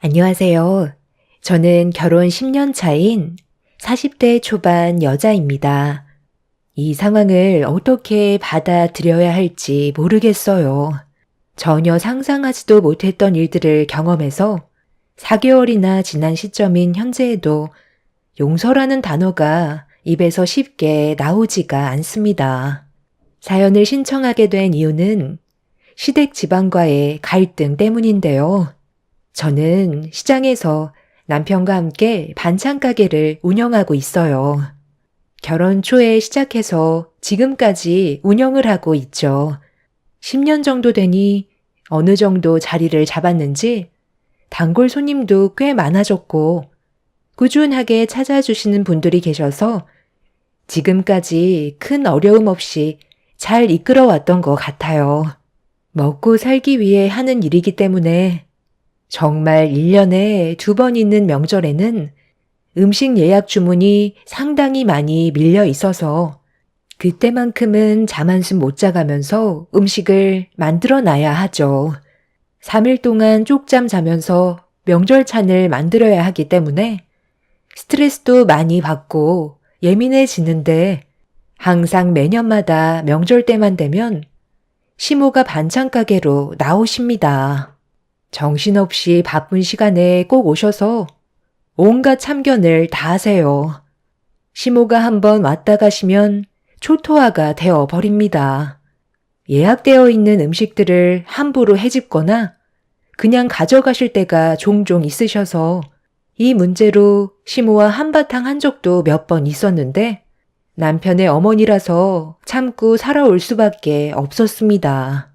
안녕하세요. 저는 결혼 10년 차인 40대 초반 여자입니다. 이 상황을 어떻게 받아들여야 할지 모르겠어요. 전혀 상상하지도 못했던 일들을 경험해서 4개월이나 지난 시점인 현재에도 용서라는 단어가 입에서 쉽게 나오지가 않습니다. 사연을 신청하게 된 이유는 시댁 집안과의 갈등 때문인데요. 저는 시장에서 남편과 함께 반찬 가게를 운영하고 있어요. 결혼 초에 시작해서 지금까지 운영을 하고 있죠. 10년 정도 되니 어느 정도 자리를 잡았는지 단골 손님도 꽤 많아졌고 꾸준하게 찾아주시는 분들이 계셔서 지금까지 큰 어려움 없이 잘 이끌어왔던 것 같아요. 먹고 살기 위해 하는 일이기 때문에 정말 1년에 2번 있는 명절에는 음식 예약 주문이 상당히 많이 밀려 있어서 그때만큼은 잠 한숨 못 자가면서 음식을 만들어 놔야 하죠. 3일 동안 쪽잠 자면서 명절찬을 만들어야 하기 때문에 스트레스도 많이 받고 예민해지는데 항상 매년마다 명절 때만 되면 시모가 반찬 가게로 나오십니다. 정신없이 바쁜 시간에 꼭 오셔서 온갖 참견을 다 하세요. 시모가 한번 왔다 가시면 초토화가 되어 버립니다. 예약되어 있는 음식들을 함부로 해집거나 그냥 가져가실 때가 종종 있으셔서 이 문제로 시모와 한바탕 한 적도 몇 번 있었는데 남편의 어머니라서 참고 살아올 수밖에 없었습니다.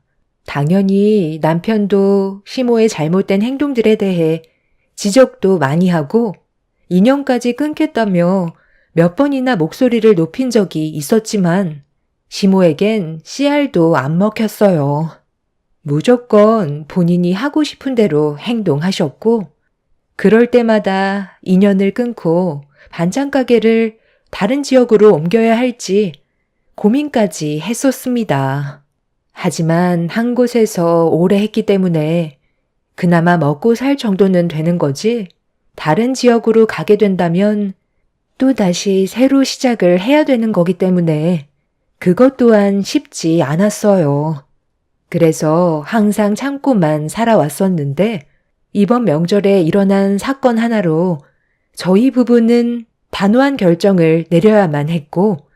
당연히 남편도 시모의 잘못된 행동들에 대해 지적도 많이 하고 인연까지 끊겠다며 몇 번이나 목소리를 높인 적이 있었지만 시모에겐 씨알도 안 먹혔어요. 무조건 본인이 하고 싶은 대로 행동하셨고 그럴 때마다 인연을 끊고 반찬 가게를 다른 지역으로 옮겨야 할지 고민까지 했었습니다. 하지만 한 곳에서 오래 했기 때문에 그나마 먹고 살 정도는 되는 거지 다른 지역으로 가게 된다면 또다시 새로 시작을 해야 되는 거기 때문에 그것 또한 쉽지 않았어요. 그래서 항상 참고만 살아왔었는데 이번 명절에 일어난 사건 하나로 저희 부부는 단호한 결정을 내려야만 했고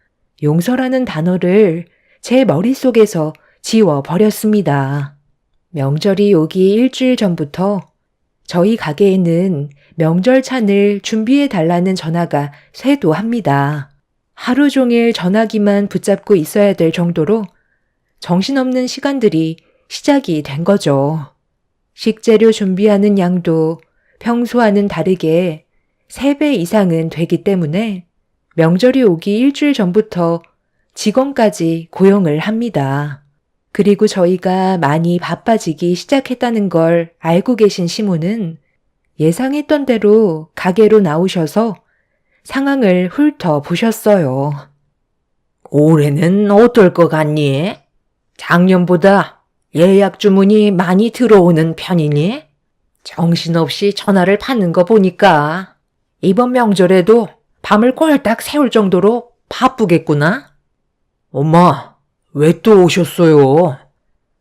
용서라는 단어를 제 머릿속에서 지워버렸습니다. 명절이 오기 일주일 전부터 저희 가게에는 명절찬을 준비해달라는 전화가 쇄도합니다. 하루 종일 전화기만 붙잡고 있어야 될 정도로 정신없는 시간들이 시작이 된 거죠. 식재료 준비하는 양도 평소와는 다르게 3배 이상은 되기 때문에 명절이 오기 일주일 전부터 직원까지 고용을 합니다. 그리고 저희가 많이 바빠지기 시작했다는 걸 알고 계신 시모는 예상했던 대로 가게로 나오셔서 상황을 훑어보셨어요. 올해는 어떨 것 같니? 작년보다 예약 주문이 많이 들어오는 편이니? 정신없이 전화를 받는 거 보니까 이번 명절에도 밤을 꼴딱 새울 정도로 바쁘겠구나? 엄마, 왜 또 오셨어요?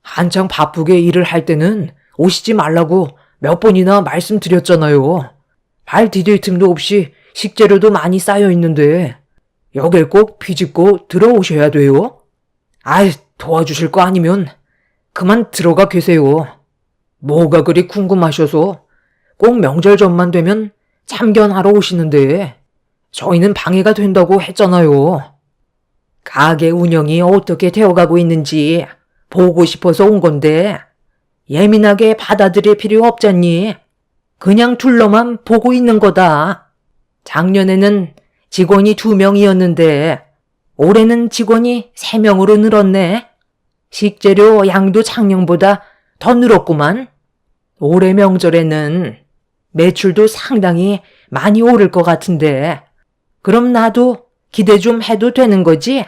한창 바쁘게 일을 할 때는 오시지 말라고 몇 번이나 말씀드렸잖아요. 발 디딜 틈도 없이 식재료도 많이 쌓여 있는데 여길 꼭 비집고 들어오셔야 돼요. 아이, 도와주실 거 아니면 그만 들어가 계세요. 뭐가 그리 궁금하셔서 꼭 명절 전만 되면 참견하러 오시는데 저희는 방해가 된다고 했잖아요. 가게 운영이 어떻게 되어가고 있는지 보고 싶어서 온 건데 예민하게 받아들일 필요 없잖니. 그냥 둘러만 보고 있는 거다. 작년에는 직원이 2명이었는데 올해는 직원이 3명으로 늘었네. 식재료 양도 작년보다 더 늘었구만. 올해 명절에는 매출도 상당히 많이 오를 것 같은데 그럼 나도 기대 좀 해도 되는 거지?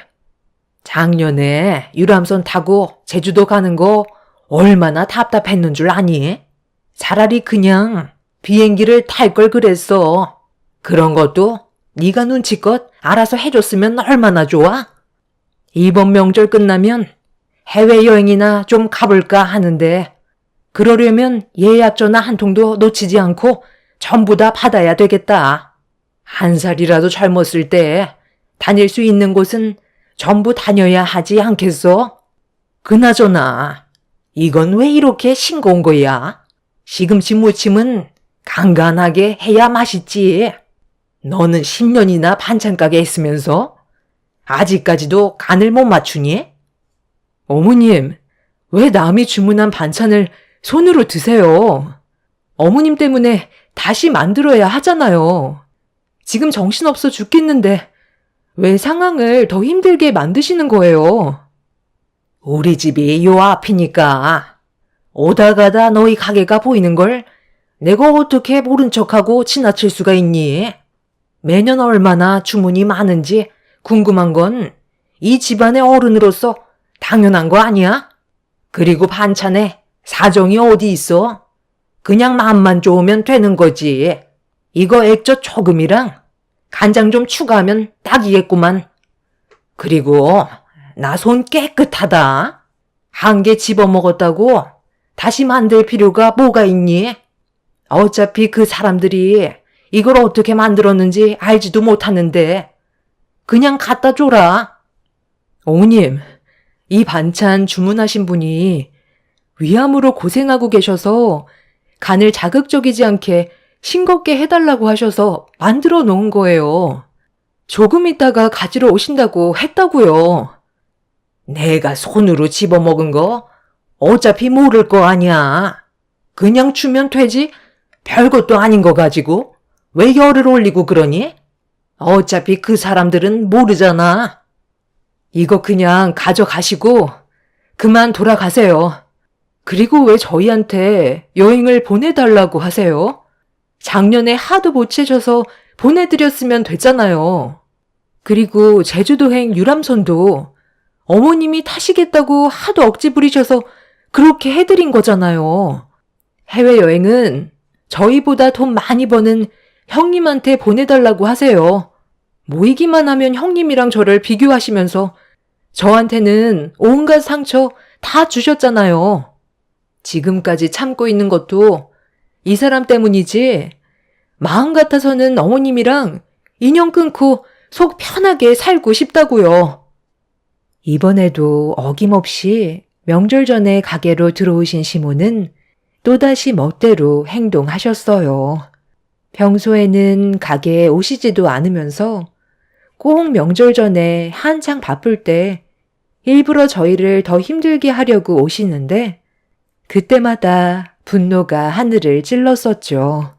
작년에 유람선 타고 제주도 가는 거 얼마나 답답했는 줄 아니? 차라리 그냥 비행기를 탈 걸 그랬어. 그런 것도 네가 눈치껏 알아서 해줬으면 얼마나 좋아? 이번 명절 끝나면 해외여행이나 좀 가볼까 하는데 그러려면 예약 전화 한 통도 놓치지 않고 전부 다 받아야 되겠다. 한 살이라도 젊었을 때 다닐 수 있는 곳은 전부 다녀야 하지 않겠어? 그나저나 이건 왜 이렇게 싱거운 거야? 시금치 무침은 간간하게 해야 맛있지. 너는 10년이나 반찬 가게 했으면서 아직까지도 간을 못 맞추니? 어머님, 왜 남이 주문한 반찬을 손으로 드세요? 어머님 때문에 다시 만들어야 하잖아요. 지금 정신없어 죽겠는데 왜 상황을 더 힘들게 만드시는 거예요? 우리 집이 요 앞이니까 오다 가다 너희 가게가 보이는 걸 내가 어떻게 모른 척하고 지나칠 수가 있니? 매년 얼마나 주문이 많은지 궁금한 건 이 집안의 어른으로서 당연한 거 아니야? 그리고 반찬에 사정이 어디 있어? 그냥 맛만 좋으면 되는 거지. 이거 액젓 조금이랑 간장 좀 추가하면 딱이겠구만. 그리고 나 손 깨끗하다. 한 개 집어먹었다고 다시 만들 필요가 뭐가 있니? 어차피 그 사람들이 이걸 어떻게 만들었는지 알지도 못하는데 그냥 갖다 줘라. 어머님, 이 반찬 주문하신 분이 위암으로 고생하고 계셔서 간을 자극적이지 않게 싱겁게 해달라고 하셔서 만들어 놓은 거예요. 조금 있다가 가지러 오신다고 했다고요. 내가 손으로 집어먹은 거 어차피 모를 거 아니야. 그냥 주면 되지 별것도 아닌 거 가지고 왜 열을 올리고 그러니? 어차피 그 사람들은 모르잖아. 이거 그냥 가져가시고 그만 돌아가세요. 그리고 왜 저희한테 여행을 보내달라고 하세요? 작년에 하도 못 채셔서 보내드렸으면 됐잖아요. 그리고 제주도행 유람선도 어머님이 타시겠다고 하도 억지 부리셔서 그렇게 해드린 거잖아요. 해외여행은 저희보다 돈 많이 버는 형님한테 보내달라고 하세요. 모이기만 하면 형님이랑 저를 비교하시면서 저한테는 온갖 상처 다 주셨잖아요. 지금까지 참고 있는 것도 이 사람 때문이지 마음 같아서는 어머님이랑 인연 끊고 속 편하게 살고 싶다고요. 이번에도 어김없이 명절 전에 가게로 들어오신 시모는 또다시 멋대로 행동하셨어요. 평소에는 가게에 오시지도 않으면서 꼭 명절 전에 한창 바쁠 때 일부러 저희를 더 힘들게 하려고 오시는데 그때마다 분노가 하늘을 찔렀었죠.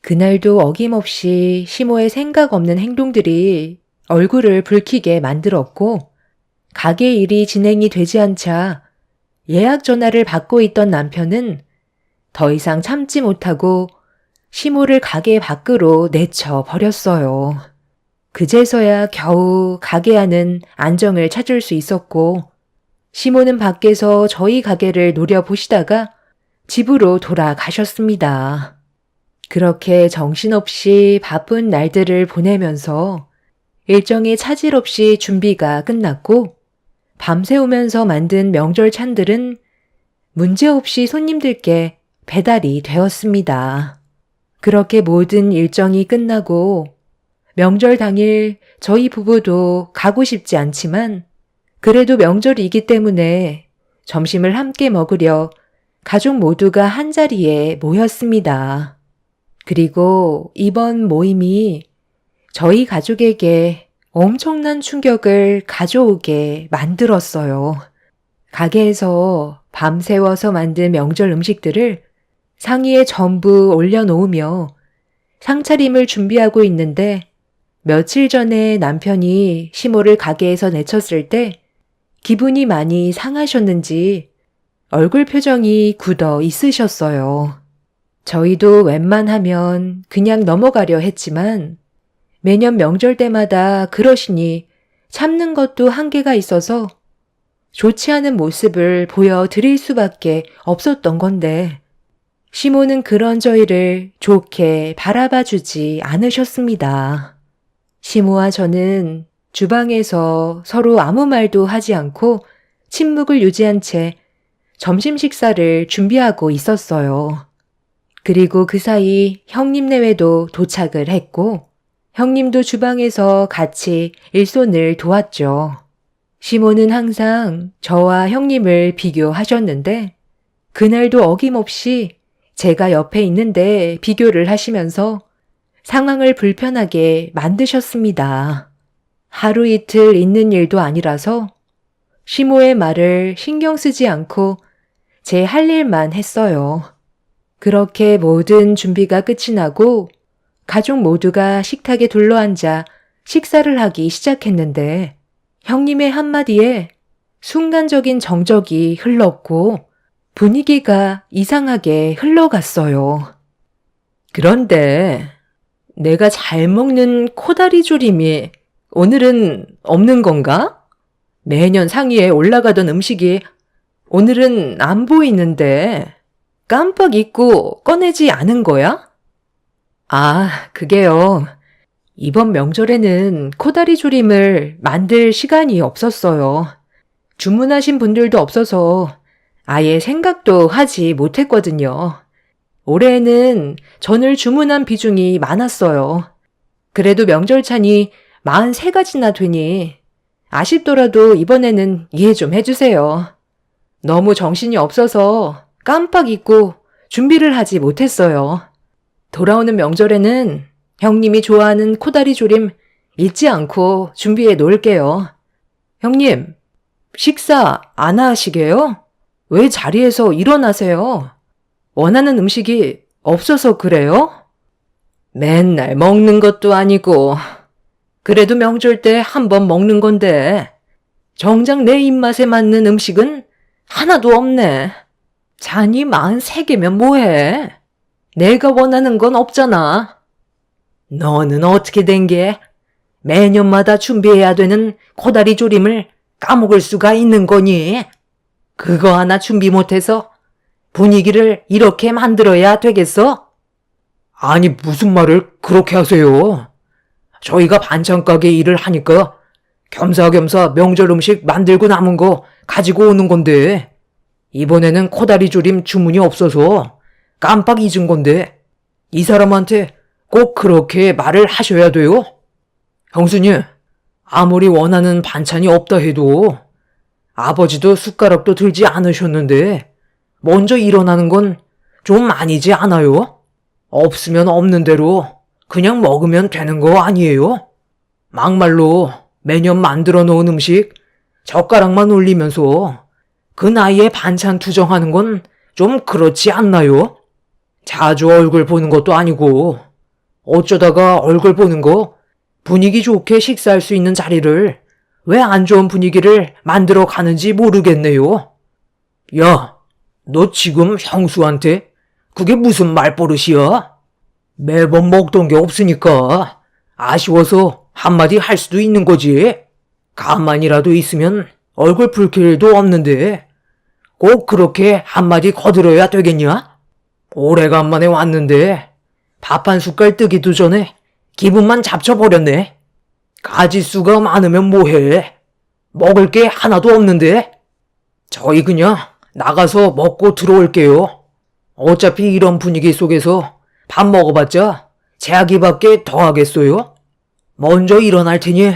그날도 어김없이 시모의 생각 없는 행동들이 얼굴을 붉히게 만들었고 가게 일이 진행이 되지 않자 예약 전화를 받고 있던 남편은 더 이상 참지 못하고 시모를 가게 밖으로 내쳐 버렸어요. 그제서야 겨우 가게 안은 안정을 찾을 수 있었고 시모는 밖에서 저희 가게를 노려보시다가 집으로 돌아가셨습니다. 그렇게 정신없이 바쁜 날들을 보내면서 일정에 차질 없이 준비가 끝났고 밤새우면서 만든 명절 찬들은 문제없이 손님들께 배달이 되었습니다. 그렇게 모든 일정이 끝나고 명절 당일 저희 부부도 가고 싶지 않지만 그래도 명절이기 때문에 점심을 함께 먹으려 가족 모두가 한자리에 모였습니다. 그리고 이번 모임이 저희 가족에게 엄청난 충격을 가져오게 만들었어요. 가게에서 밤새워서 만든 명절 음식들을 상의에 전부 올려놓으며 상차림을 준비하고 있는데 며칠 전에 남편이 시모를 가게에서 내쳤을 때 기분이 많이 상하셨는지 얼굴 표정이 굳어 있으셨어요. 저희도 웬만하면 그냥 넘어가려 했지만 매년 명절 때마다 그러시니 참는 것도 한계가 있어서 좋지 않은 모습을 보여드릴 수밖에 없었던 건데 시모는 그런 저희를 좋게 바라봐 주지 않으셨습니다. 시모와 저는 주방에서 서로 아무 말도 하지 않고 침묵을 유지한 채 점심 식사를 준비하고 있었어요. 그리고 그 사이 형님 내외도 도착을 했고 형님도 주방에서 같이 일손을 도왔죠. 시모는 항상 저와 형님을 비교하셨는데 그날도 어김없이 제가 옆에 있는데 비교를 하시면서 상황을 불편하게 만드셨습니다. 하루 이틀 있는 일도 아니라서 시모의 말을 신경 쓰지 않고 제 할 일만 했어요. 그렇게 모든 준비가 끝이 나고 가족 모두가 식탁에 둘러앉아 식사를 하기 시작했는데 형님의 한마디에 순간적인 정적이 흘렀고 분위기가 이상하게 흘러갔어요. 그런데 내가 잘 먹는 코다리 조림이 오늘은 없는 건가? 매년 상위에 올라가던 음식이 오늘은 안 보이는데 깜빡 잊고 꺼내지 않은 거야? 아, 그게요. 이번 명절에는 코다리 조림을 만들 시간이 없었어요. 주문하신 분들도 없어서 아예 생각도 하지 못했거든요. 올해에는 전을 주문한 비중이 많았어요. 그래도 명절찬이 43가지나 되니 아쉽더라도 이번에는 이해 좀 해주세요. 너무 정신이 없어서 깜빡 잊고 준비를 하지 못했어요. 돌아오는 명절에는 형님이 좋아하는 코다리 조림 잊지 않고 준비해 놓을게요. 형님, 식사 안 하시게요? 왜 자리에서 일어나세요? 원하는 음식이 없어서 그래요? 맨날 먹는 것도 아니고 그래도 명절 때 한 번 먹는 건데 정작 내 입맛에 맞는 음식은 하나도 없네. 잔이 43개면 뭐해? 내가 원하는 건 없잖아. 너는 어떻게 된 게 매년마다 준비해야 되는 코다리 조림을 까먹을 수가 있는 거니? 그거 하나 준비 못해서 분위기를 이렇게 만들어야 되겠어? 아니, 무슨 말을 그렇게 하세요? 저희가 반찬 가게 일을 하니까 겸사겸사 명절 음식 만들고 남은 거 가지고 오는 건데 이번에는 코다리 조림 주문이 없어서 깜빡 잊은 건데 이 사람한테 꼭 그렇게 말을 하셔야 돼요? 형수님, 아무리 원하는 반찬이 없다 해도 아버지도 숟가락도 들지 않으셨는데 먼저 일어나는 건 좀 아니지 않아요? 없으면 없는 대로 그냥 먹으면 되는 거 아니에요? 막말로 매년 만들어 놓은 음식 젓가락만 올리면서 그 나이에 반찬 투정하는 건 좀 그렇지 않나요? 자주 얼굴 보는 것도 아니고 어쩌다가 얼굴 보는 거 분위기 좋게 식사할 수 있는 자리를 왜 안 좋은 분위기를 만들어 가는지 모르겠네요. 야, 너 지금 형수한테 그게 무슨 말버릇이야? 매번 먹던 게 없으니까 아쉬워서 한마디 할 수도 있는 거지. 가만히라도 있으면 얼굴 붉힐 일도 없는데 꼭 그렇게 한마디 거들어야 되겠냐? 오래간만에 왔는데 밥 한 숟갈 뜨기도 전에 기분만 잡쳐버렸네. 가짓수가 많으면 뭐해? 먹을 게 하나도 없는데? 저희 그냥 나가서 먹고 들어올게요. 어차피 이런 분위기 속에서 밥 먹어봤자 제약이밖에 더 하겠어요? 먼저 일어날 테니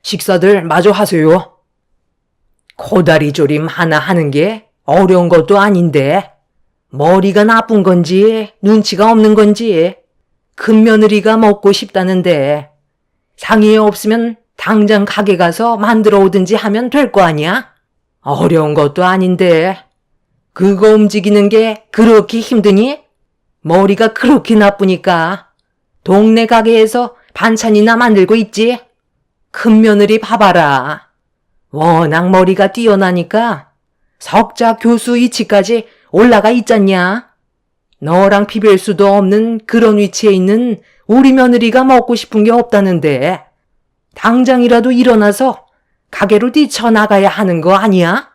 식사들 마저 하세요. 코다리 조림 하나 하는 게 어려운 것도 아닌데 머리가 나쁜 건지 눈치가 없는 건지 큰 며느리가 먹고 싶다는데 상의에 없으면 당장 가게 가서 만들어 오든지 하면 될 거 아니야? 어려운 것도 아닌데 그거 움직이는 게 그렇게 힘드니? 머리가 그렇게 나쁘니까 동네 가게에서 반찬이나 만들고 있지? 큰 며느리 봐봐라. 워낙 머리가 뛰어나니까 석자 교수 위치까지 올라가 있잖냐? 너랑 비빌 수도 없는 그런 위치에 있는 우리 며느리가 먹고 싶은 게 없다는데 당장이라도 일어나서 가게로 뛰쳐나가야 하는 거 아니야?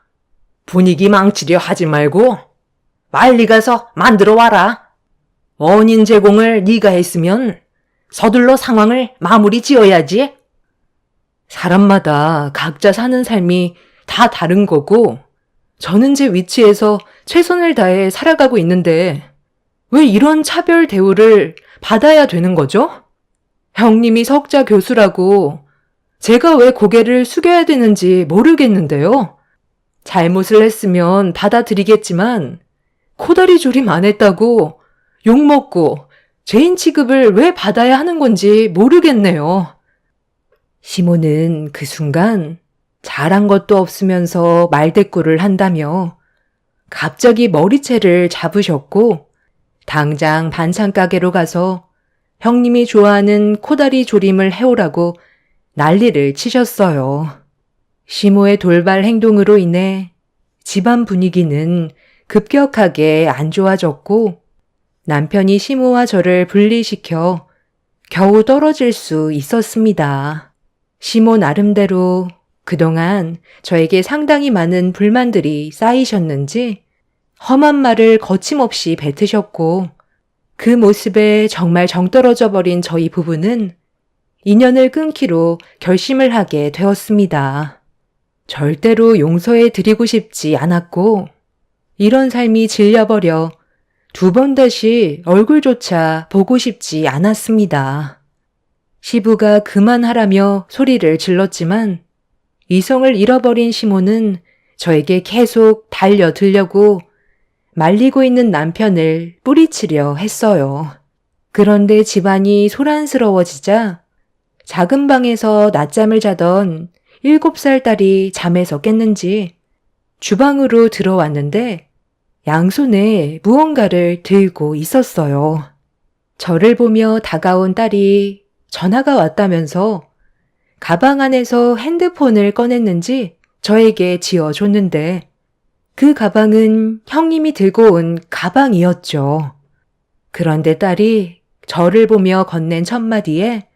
분위기 망치려 하지 말고 빨리 가서 만들어 와라. 원인 제공을 네가 했으면 서둘러 상황을 마무리 지어야지. 사람마다 각자 사는 삶이 다 다른 거고 저는 제 위치에서 최선을 다해 살아가고 있는데 왜 이런 차별 대우를 받아야 되는 거죠? 형님이 석자 교수라고 제가 왜 고개를 숙여야 되는지 모르겠는데요. 잘못을 했으면 받아들이겠지만 코다리 조림 안 했다고 욕먹고 죄인 취급을 왜 받아야 하는 건지 모르겠네요. 시모는 그 순간 잘한 것도 없으면서 말대꾸를 한다며 갑자기 머리채를 잡으셨고 당장 반찬 가게로 가서 형님이 좋아하는 코다리 조림을 해오라고 난리를 치셨어요. 시모의 돌발 행동으로 인해 집안 분위기는 급격하게 안 좋아졌고 남편이 시모와 저를 분리시켜 겨우 떨어질 수 있었습니다. 시모 나름대로 그동안 저에게 상당히 많은 불만들이 쌓이셨는지 험한 말을 거침없이 뱉으셨고 그 모습에 정말 정떨어져 버린 저희 부부는 인연을 끊기로 결심을 하게 되었습니다. 절대로 용서해 드리고 싶지 않았고 이런 삶이 질려버려 두 번 다시 얼굴조차 보고 싶지 않았습니다. 시부가 그만하라며 소리를 질렀지만 이성을 잃어버린 시모는 저에게 계속 달려들려고 말리고 있는 남편을 뿌리치려 했어요. 그런데 집안이 소란스러워지자 작은 방에서 낮잠을 자던 7살 딸이 잠에서 깼는지 주방으로 들어왔는데 양손에 무언가를 들고 있었어요. 저를 보며 다가온 딸이 전화가 왔다면서 가방 안에서 핸드폰을 꺼냈는지 저에게 지어줬는데 그 가방은 형님이 들고 온 가방이었죠. 그런데 딸이 저를 보며 건넨 첫마디에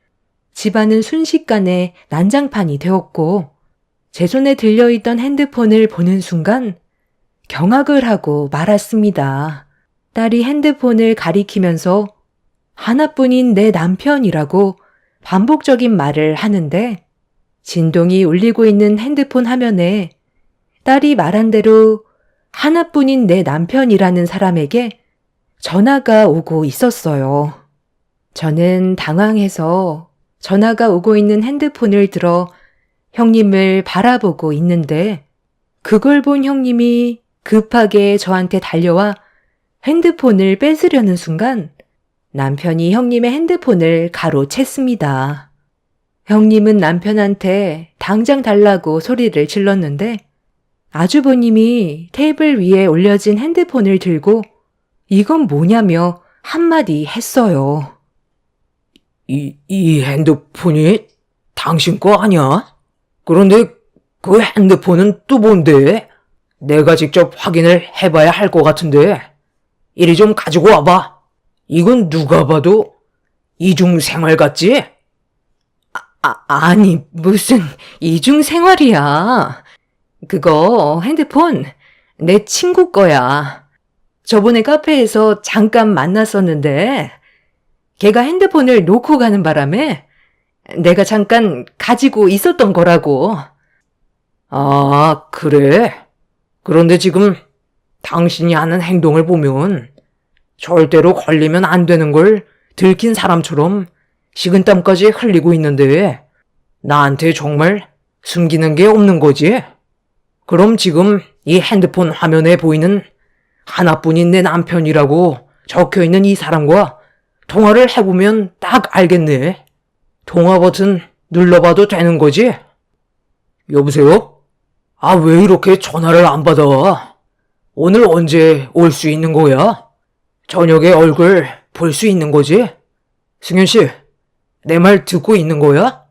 집안은 순식간에 난장판이 되었고 제 손에 들려있던 핸드폰을 보는 순간 경악을 하고 말았습니다. 딸이 핸드폰을 가리키면서 하나뿐인 내 남편이라고 반복적인 말을 하는데 진동이 울리고 있는 핸드폰 화면에 딸이 말한 대로 하나뿐인 내 남편이라는 사람에게 전화가 오고 있었어요. 저는 당황해서 전화가 오고 있는 핸드폰을 들어 형님을 바라보고 있는데 그걸 본 형님이 급하게 저한테 달려와 핸드폰을 뺏으려는 순간 남편이 형님의 핸드폰을 가로챘습니다. 형님은 남편한테 당장 달라고 소리를 질렀는데 아주버님이 테이블 위에 올려진 핸드폰을 들고 이건 뭐냐며 한마디 했어요. 이 핸드폰이 당신 거 아니야? 그런데 그 핸드폰은 또 뭔데? 내가 직접 확인을 해봐야 할 것 같은데. 이리 좀 가지고 와봐. 이건 누가 봐도 이중생활 같지? 아니, 무슨 이중생활이야. 그거 핸드폰 내 친구 거야. 저번에 카페에서 잠깐 만났었는데 걔가 핸드폰을 놓고 가는 바람에 내가 잠깐 가지고 있었던 거라고. 아, 그래? 그런데 지금 당신이 하는 행동을 보면 절대로 걸리면 안 되는 걸 들킨 사람처럼 식은땀까지 흘리고 있는데 나한테 정말 숨기는 게 없는 거지? 그럼 지금 이 핸드폰 화면에 보이는 하나뿐인 내 남편이라고 적혀있는 이 사람과 통화를 해보면 딱 알겠네. 통화 버튼 눌러봐도 되는 거지? 여보세요? 아, 왜 이렇게 전화를 안 받아? 오늘 언제 올 수 있는 거야? 저녁에 얼굴 볼 수 있는 거지? 승현 씨, 내 말 듣고 있는 거야?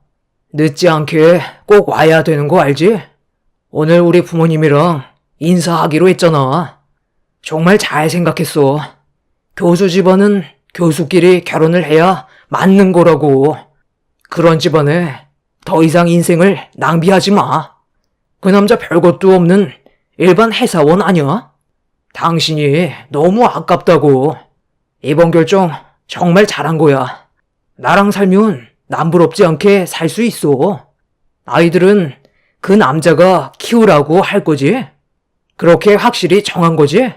늦지 않게 꼭 와야 되는 거 알지? 오늘 우리 부모님이랑 인사하기로 했잖아. 정말 잘 생각했어. 교수 집안은 교수끼리 결혼을 해야 맞는 거라고. 그런 집안에 더 이상 인생을 낭비하지 마. 그 남자 별것도 없는 일반 회사원 아니야? 당신이 너무 아깝다고. 이번 결정 정말 잘한 거야. 나랑 살면 남부럽지 않게 살 수 있어. 아이들은 그 남자가 키우라고 할 거지? 그렇게 확실히 정한 거지?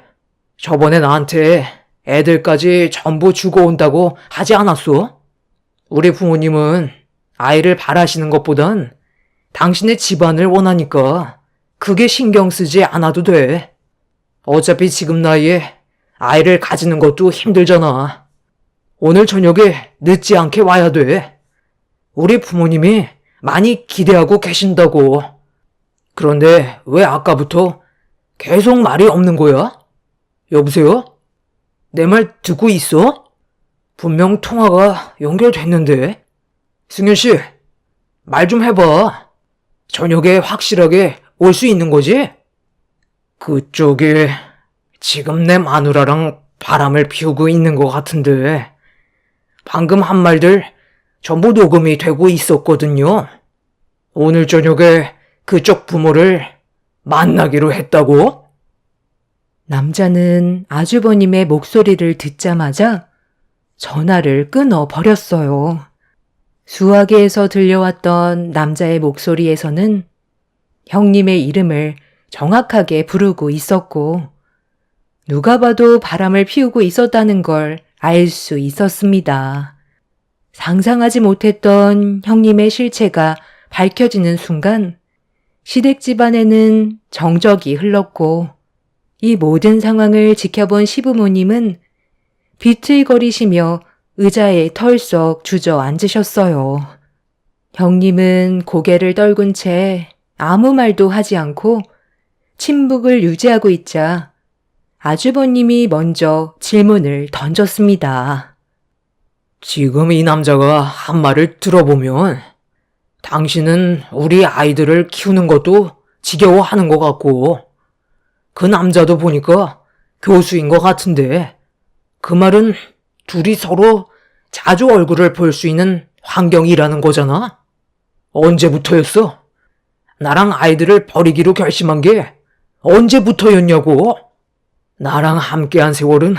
저번에 나한테 애들까지 전부 주고 온다고 하지 않았어? 우리 부모님은 아이를 바라시는 것보단 당신의 집안을 원하니까 그게 신경 쓰지 않아도 돼. 어차피 지금 나이에 아이를 가지는 것도 힘들잖아. 오늘 저녁에 늦지 않게 와야 돼. 우리 부모님이 많이 기대하고 계신다고. 그런데 왜 아까부터 계속 말이 없는 거야? 여보세요? 내 말 듣고 있어? 분명 통화가 연결됐는데. 승윤 씨, 말 좀 해봐. 저녁에 확실하게 올 수 있는 거지? 그쪽에 지금 내 마누라랑 바람을 피우고 있는 것 같은데 방금 한 말들 전부 녹음이 되고 있었거든요. 오늘 저녁에 그쪽 부모를 만나기로 했다고? 남자는 아주버님의 목소리를 듣자마자 전화를 끊어 버렸어요. 수화기에서 들려왔던 남자의 목소리에서는 형님의 이름을 정확하게 부르고 있었고, 누가 봐도 바람을 피우고 있었다는 걸 알 수 있었습니다. 상상하지 못했던 형님의 실체가 밝혀지는 순간 시댁 집안에는 정적이 흘렀고, 이 모든 상황을 지켜본 시부모님은 비틀거리시며 의자에 털썩 주저앉으셨어요. 형님은 고개를 떨군 채 아무 말도 하지 않고 침묵을 유지하고 있자 아주버님이 먼저 질문을 던졌습니다. 지금 이 남자가 한 말을 들어보면 당신은 우리 아이들을 키우는 것도 지겨워하는 것 같고 그 남자도 보니까 교수인 것 같은데 그 말은 둘이 서로 자주 얼굴을 볼 수 있는 환경이라는 거잖아? 언제부터였어? 나랑 아이들을 버리기로 결심한 게 언제부터였냐고? 나랑 함께한 세월은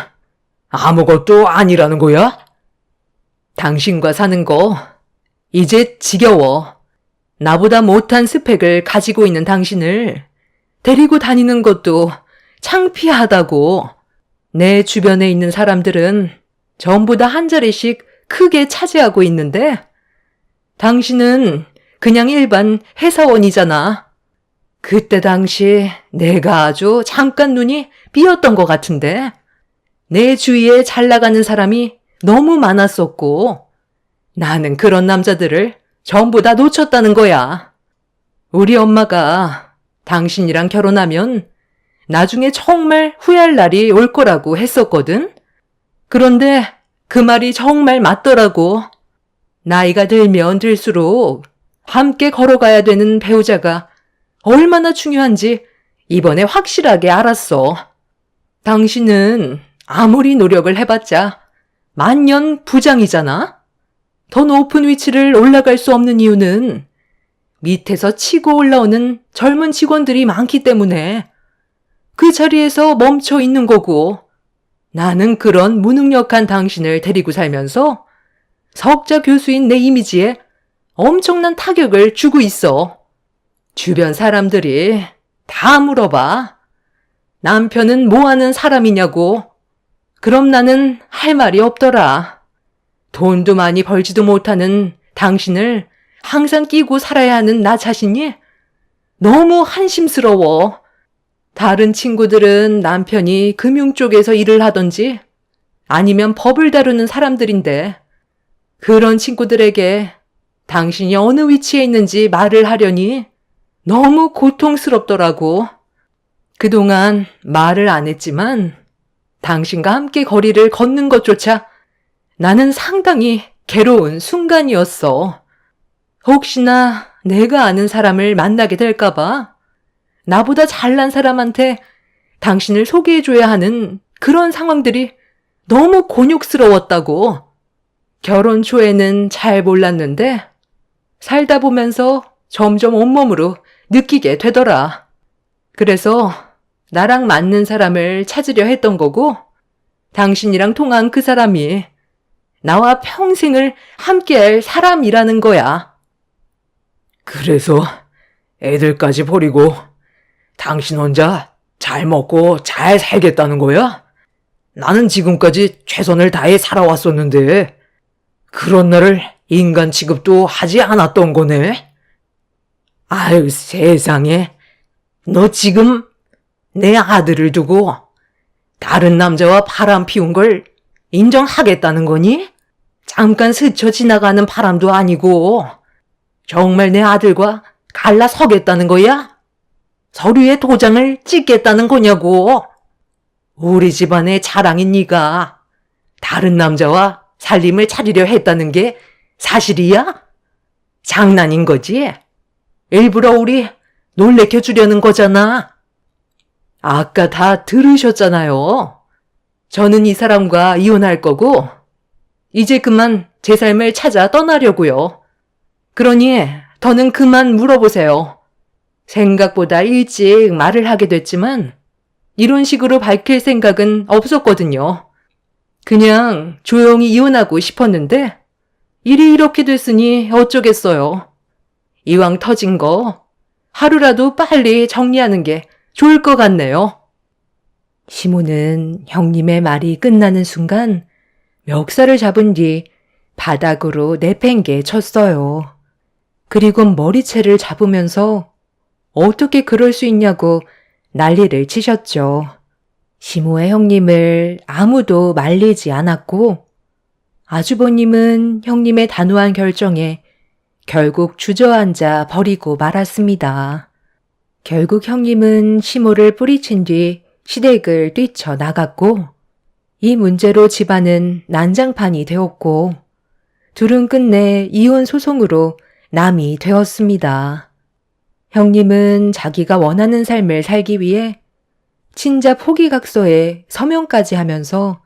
아무것도 아니라는 거야? 당신과 사는 거 이제 지겨워. 나보다 못한 스펙을 가지고 있는 당신을 데리고 다니는 것도 창피하다고. 내 주변에 있는 사람들은 전부 다 한 자리씩 크게 차지하고 있는데 당신은 그냥 일반 회사원이잖아. 그때 당시 내가 아주 잠깐 눈이 삐었던 것 같은데 내 주위에 잘 나가는 사람이 너무 많았었고 나는 그런 남자들을 전부 다 놓쳤다는 거야. 우리 엄마가 당신이랑 결혼하면 나중에 정말 후회할 날이 올 거라고 했었거든. 그런데 그 말이 정말 맞더라고. 나이가 들면 들수록 함께 걸어가야 되는 배우자가 얼마나 중요한지 이번에 확실하게 알았어. 당신은 아무리 노력을 해봤자 만년 부장이잖아? 더 높은 위치를 올라갈 수 없는 이유는 밑에서 치고 올라오는 젊은 직원들이 많기 때문에 그 자리에서 멈춰 있는 거고 나는 그런 무능력한 당신을 데리고 살면서 석자 교수인 내 이미지에 엄청난 타격을 주고 있어. 주변 사람들이 다 물어봐. 남편은 뭐 하는 사람이냐고. 그럼 나는 할 말이 없더라. 돈도 많이 벌지도 못하는 당신을 항상 끼고 살아야 하는 나 자신이 너무 한심스러워. 다른 친구들은 남편이 금융 쪽에서 일을 하던지 아니면 법을 다루는 사람들인데 그런 친구들에게 당신이 어느 위치에 있는지 말을 하려니 너무 고통스럽더라고. 그동안 말을 안 했지만 당신과 함께 거리를 걷는 것조차 나는 상당히 괴로운 순간이었어. 혹시나 내가 아는 사람을 만나게 될까봐 나보다 잘난 사람한테 당신을 소개해줘야 하는 그런 상황들이 너무 곤욕스러웠다고. 결혼 초에는 잘 몰랐는데 살다 보면서 점점 온몸으로 느끼게 되더라. 그래서 나랑 맞는 사람을 찾으려 했던 거고, 당신이랑 통한 그 사람이 나와 평생을 함께할 사람이라는 거야. 그래서 애들까지 버리고 당신 혼자 잘 먹고 잘 살겠다는 거야? 나는 지금까지 최선을 다해 살아왔었는데 그런 나를 인간 취급도 하지 않았던 거네? 아유, 세상에. 너 지금 내 아들을 두고 다른 남자와 바람 피운 걸 인정하겠다는 거니? 잠깐 스쳐 지나가는 바람도 아니고 정말 내 아들과 갈라서겠다는 거야? 서류에 도장을 찍겠다는 거냐고. 우리 집안의 자랑인 네가 다른 남자와 살림을 차리려 했다는 게 사실이야? 장난인 거지? 일부러 우리 놀래켜 주려는 거잖아. 아까 다 들으셨잖아요. 저는 이 사람과 이혼할 거고, 이제 그만 제 삶을 찾아 떠나려고요. 그러니 더는 그만 물어보세요. 생각보다 일찍 말을 하게 됐지만 이런 식으로 밝힐 생각은 없었거든요. 그냥 조용히 이혼하고 싶었는데 일이 이렇게 됐으니 어쩌겠어요. 이왕 터진 거 하루라도 빨리 정리하는 게 좋을 것 같네요. 시모는 형님의 말이 끝나는 순간 멱살을 잡은 뒤 바닥으로 내팽개 쳤어요. 그리고 머리채를 잡으면서 어떻게 그럴 수 있냐고 난리를 치셨죠. 시모의 형님을 아무도 말리지 않았고 아주버님은 형님의 단호한 결정에 결국 주저앉아 버리고 말았습니다. 결국 형님은 시모를 뿌리친 뒤 시댁을 뛰쳐나갔고 이 문제로 집안은 난장판이 되었고 둘은 끝내 이혼 소송으로 남이 되었습니다. 형님은 자기가 원하는 삶을 살기 위해 친자 포기각서에 서명까지 하면서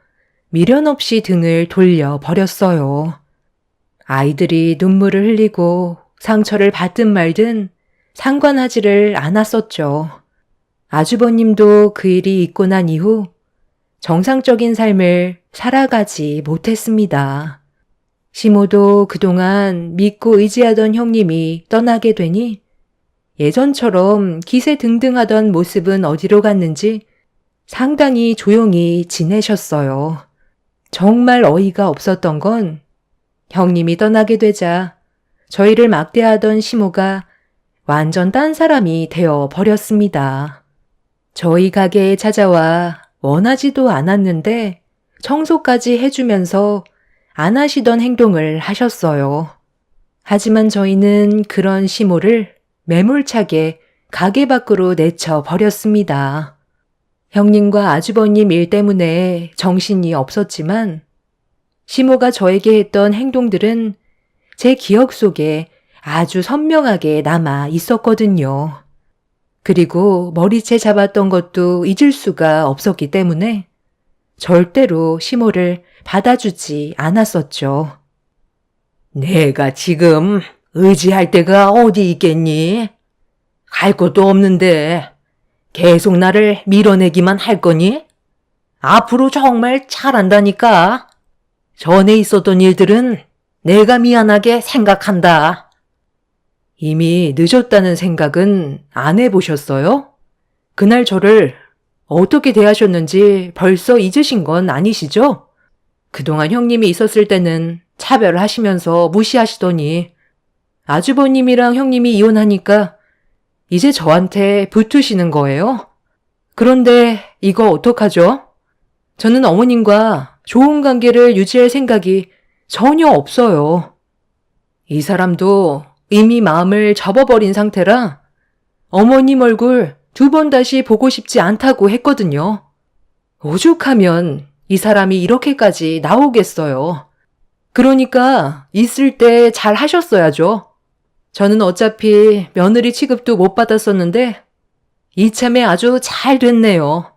미련 없이 등을 돌려버렸어요. 아이들이 눈물을 흘리고 상처를 받든 말든 상관하지를 않았었죠. 아주버님도 그 일이 있고 난 이후 정상적인 삶을 살아가지 못했습니다. 시모도 그동안 믿고 의지하던 형님이 떠나게 되니 예전처럼 기세등등하던 모습은 어디로 갔는지 상당히 조용히 지내셨어요. 정말 어이가 없었던 건 형님이 떠나게 되자 저희를 막대하던 시모가 완전 딴 사람이 되어 버렸습니다. 저희 가게에 찾아와 원하지도 않았는데 청소까지 해주면서 안 하시던 행동을 하셨어요. 하지만 저희는 그런 시모를 매몰차게 가게 밖으로 내쳐 버렸습니다. 형님과 아주버님 일 때문에 정신이 없었지만 시모가 저에게 했던 행동들은 제 기억 속에 아주 선명하게 남아 있었거든요. 그리고 머리채 잡았던 것도 잊을 수가 없었기 때문에 절대로 시모를 받아주지 않았었죠. 내가 지금 의지할 데가 어디 있겠니? 갈 곳도 없는데 계속 나를 밀어내기만 할 거니? 앞으로 정말 잘한다니까. 전에 있었던 일들은 내가 미안하게 생각한다. 이미 늦었다는 생각은 안 해보셨어요? 그날 저를 어떻게 대하셨는지 벌써 잊으신 건 아니시죠? 그동안 형님이 있었을 때는 차별하시면서 무시하시더니 아주버님이랑 형님이 이혼하니까 이제 저한테 붙으시는 거예요? 그런데 이거 어떡하죠? 저는 어머님과 좋은 관계를 유지할 생각이 전혀 없어요. 이 사람도 이미 마음을 접어버린 상태라 어머님 얼굴 2번 다시 보고 싶지 않다고 했거든요. 오죽하면 이 사람이 이렇게까지 나오겠어요. 그러니까 있을 때 잘 하셨어야죠. 저는 어차피 며느리 취급도 못 받았었는데 이참에 아주 잘 됐네요.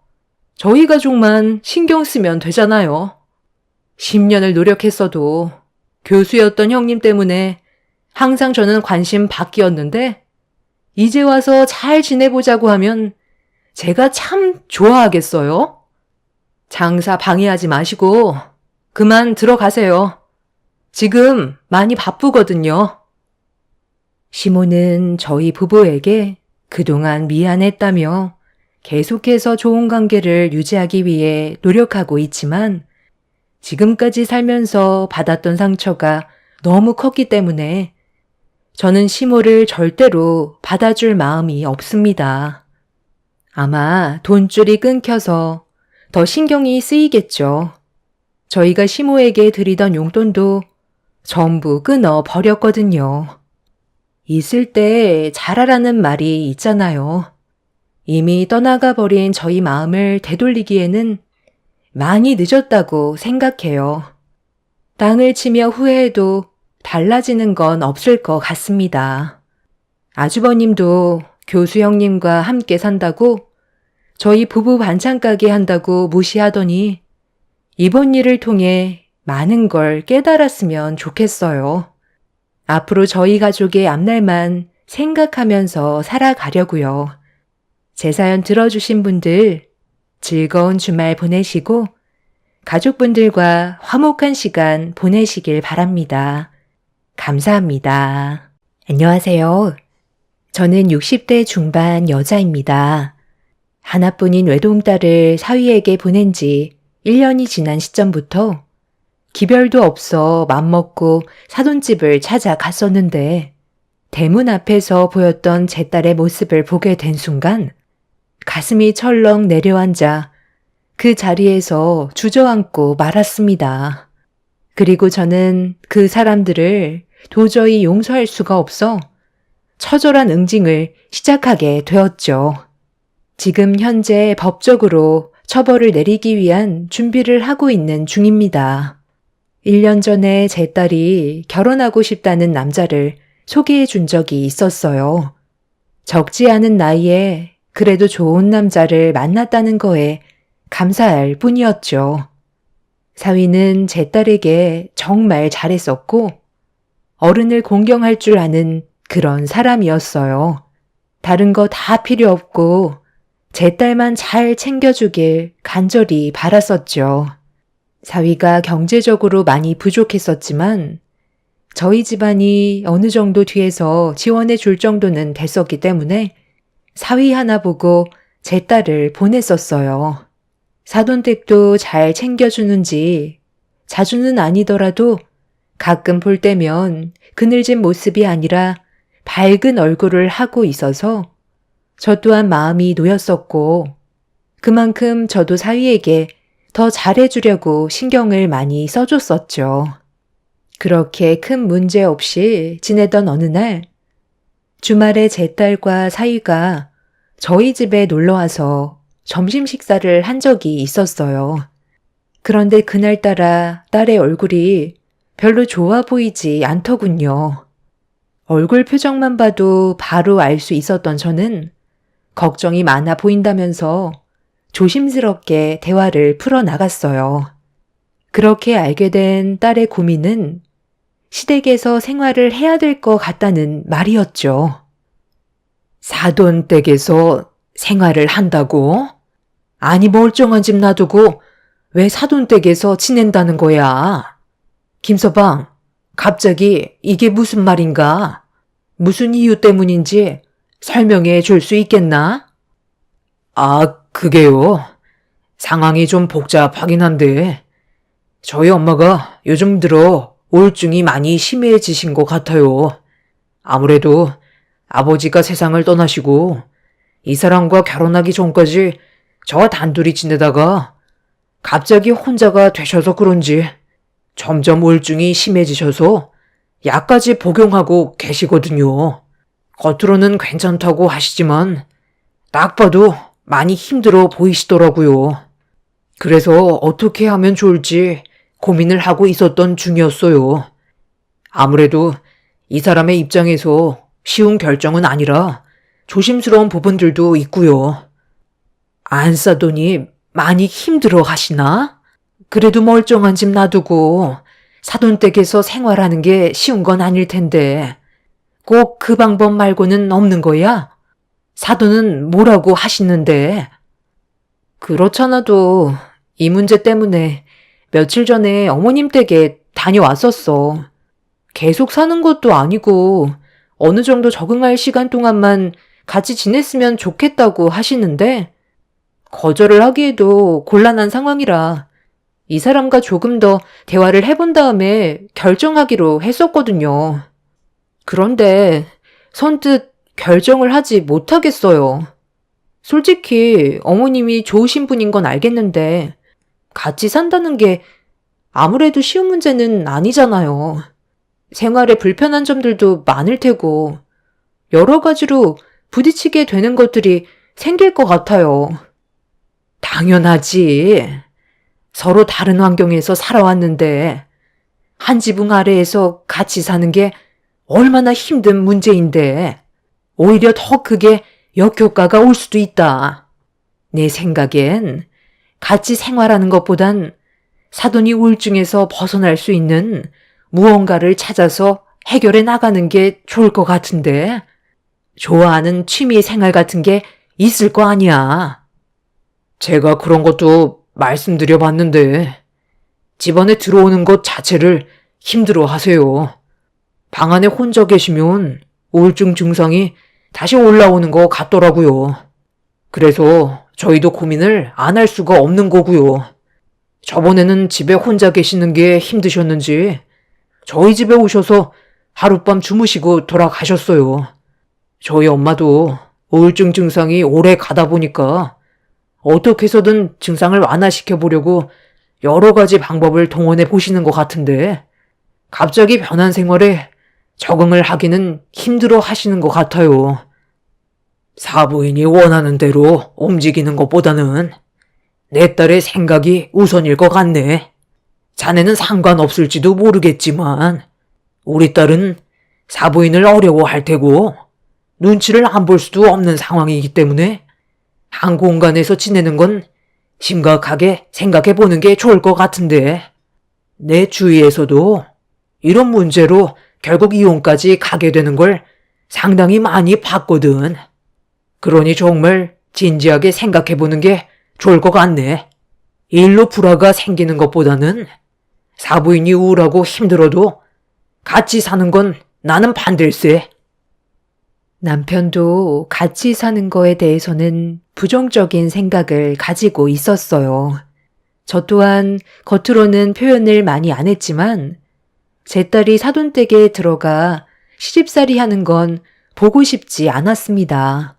저희 가족만 신경 쓰면 되잖아요. 10년을 노력했어도 교수였던 형님 때문에 항상 저는 관심 밖이었는데 이제 와서 잘 지내보자고 하면 제가 참 좋아하겠어요? 장사 방해하지 마시고 그만 들어가세요. 지금 많이 바쁘거든요. 시모는 저희 부부에게 그동안 미안했다며 계속해서 좋은 관계를 유지하기 위해 노력하고 있지만 지금까지 살면서 받았던 상처가 너무 컸기 때문에 저는 시모를 절대로 받아줄 마음이 없습니다. 아마 돈줄이 끊겨서 더 신경이 쓰이겠죠. 저희가 시모에게 드리던 용돈도 전부 끊어 버렸거든요. 있을 때 잘하라는 말이 있잖아요. 이미 떠나가 버린 저희 마음을 되돌리기에는 많이 늦었다고 생각해요. 땅을 치며 후회해도 달라지는 건 없을 것 같습니다. 아주버님도 교수 형님과 함께 산다고 저희 부부 반찬 가게 한다고 무시하더니 이번 일을 통해 많은 걸 깨달았으면 좋겠어요. 앞으로 저희 가족의 앞날만 생각하면서 살아가려고요. 제 사연 들어주신 분들 즐거운 주말 보내시고 가족분들과 화목한 시간 보내시길 바랍니다. 감사합니다. 안녕하세요. 저는 60대 중반 여자입니다. 하나뿐인 외동딸을 사위에게 보낸 지 1년이 지난 시점부터 기별도 없어 맘먹고 사돈집을 찾아갔었는데 대문 앞에서 보였던 제 딸의 모습을 보게 된 순간 가슴이 철렁 내려앉아 그 자리에서 주저앉고 말았습니다. 그리고 저는 그 사람들을 도저히 용서할 수가 없어 처절한 응징을 시작하게 되었죠. 지금 현재 법적으로 처벌을 내리기 위한 준비를 하고 있는 중입니다. 1년 전에 제 딸이 결혼하고 싶다는 남자를 소개해 준 적이 있었어요. 적지 않은 나이에 그래도 좋은 남자를 만났다는 거에 감사할 뿐이었죠. 사위는 제 딸에게 정말 잘했었고 어른을 공경할 줄 아는 그런 사람이었어요. 다른 거 다 필요 없고 제 딸만 잘 챙겨주길 간절히 바랐었죠. 사위가 경제적으로 많이 부족했었지만 저희 집안이 어느 정도 뒤에서 지원해 줄 정도는 됐었기 때문에 사위 하나 보고 제 딸을 보냈었어요. 사돈댁도 잘 챙겨주는지 자주는 아니더라도 가끔 볼 때면 그늘진 모습이 아니라 밝은 얼굴을 하고 있어서 저 또한 마음이 놓였었고 그만큼 저도 사위에게 더 잘해주려고 신경을 많이 써줬었죠. 그렇게 큰 문제 없이 지내던 어느 날 주말에 제 딸과 사위가 저희 집에 놀러와서 점심 식사를 한 적이 있었어요. 그런데 그날따라 딸의 얼굴이 별로 좋아 보이지 않더군요. 얼굴 표정만 봐도 바로 알 수 있었던 저는 걱정이 많아 보인다면서 조심스럽게 대화를 풀어나갔어요. 그렇게 알게 된 딸의 고민은 시댁에서 생활을 해야 될 것 같다는 말이었죠. 사돈댁에서 생활을 한다고? 아니 멀쩡한 집 놔두고 왜 사돈댁에서 지낸다는 거야? 김서방, 갑자기 이게 무슨 말인가? 무슨 이유 때문인지 설명해 줄 수 있겠나? 아, 그게요. 상황이 좀 복잡하긴 한데 저희 엄마가 요즘 들어 우울증이 많이 심해지신 것 같아요. 아무래도 아버지가 세상을 떠나시고 이 사람과 결혼하기 전까지 저와 단둘이 지내다가 갑자기 혼자가 되셔서 그런지 점점 우울증이 심해지셔서 약까지 복용하고 계시거든요. 겉으로는 괜찮다고 하시지만 딱 봐도 많이 힘들어 보이시더라고요. 그래서 어떻게 하면 좋을지 고민을 하고 있었던 중이었어요. 아무래도 이 사람의 입장에서 쉬운 결정은 아니라 조심스러운 부분들도 있고요. 안 싸더니 많이 힘들어 하시나? 그래도 멀쩡한 집 놔두고 사돈댁에서 생활하는 게 쉬운 건 아닐 텐데 꼭 그 방법 말고는 없는 거야? 사돈은 뭐라고 하시는데? 그렇잖아도 이 문제 때문에 며칠 전에 어머님 댁에 다녀왔었어. 계속 사는 것도 아니고 어느 정도 적응할 시간 동안만 같이 지냈으면 좋겠다고 하시는데 거절을 하기에도 곤란한 상황이라 이 사람과 조금 더 대화를 해본 다음에 결정하기로 했었거든요. 그런데 선뜻 결정을 하지 못하겠어요. 솔직히 어머님이 좋으신 분인 건 알겠는데 같이 산다는 게 아무래도 쉬운 문제는 아니잖아요. 생활에 불편한 점들도 많을 테고 여러 가지로 부딪히게 되는 것들이 생길 것 같아요. 당연하지. 서로 다른 환경에서 살아왔는데 한 지붕 아래에서 같이 사는 게 얼마나 힘든 문제인데 오히려 더 크게 역효과가 올 수도 있다. 내 생각엔 같이 생활하는 것보단 사돈이 우울증에서 벗어날 수 있는 무언가를 찾아서 해결해 나가는 게 좋을 것 같은데 좋아하는 취미 생활 같은 게 있을 거 아니야. 제가 그런 것도 말씀드려 봤는데 집안에 들어오는 것 자체를 힘들어 하세요. 방 안에 혼자 계시면 우울증 증상이 다시 올라오는 것 같더라고요. 그래서 저희도 고민을 안 할 수가 없는 거고요. 저번에는 집에 혼자 계시는 게 힘드셨는지 저희 집에 오셔서 하룻밤 주무시고 돌아가셨어요. 저희 엄마도 우울증 증상이 오래 가다 보니까 어떻게 해서든 증상을 완화시켜 보려고 여러 가지 방법을 동원해 보시는 것 같은데 갑자기 변한 생활에 적응을 하기는 힘들어 하시는 것 같아요. 사부인이 원하는 대로 움직이는 것보다는 내 딸의 생각이 우선일 것 같네. 자네는 상관없을지도 모르겠지만 우리 딸은 사부인을 어려워할 테고 눈치를 안 볼 수도 없는 상황이기 때문에 한 공간에서 지내는 건 심각하게 생각해 보는 게 좋을 것 같은데 내 주위에서도 이런 문제로 결국 이혼까지 가게 되는 걸 상당히 많이 봤거든. 그러니 정말 진지하게 생각해 보는 게 좋을 것 같네. 일로 불화가 생기는 것보다는 사부인이 우울하고 힘들어도 같이 사는 건 나는 반댈세. 남편도 같이 사는 거에 대해서는 부정적인 생각을 가지고 있었어요. 저 또한 겉으로는 표현을 많이 안 했지만 제 딸이 사돈댁에 들어가 시집살이 하는 건 보고 싶지 않았습니다.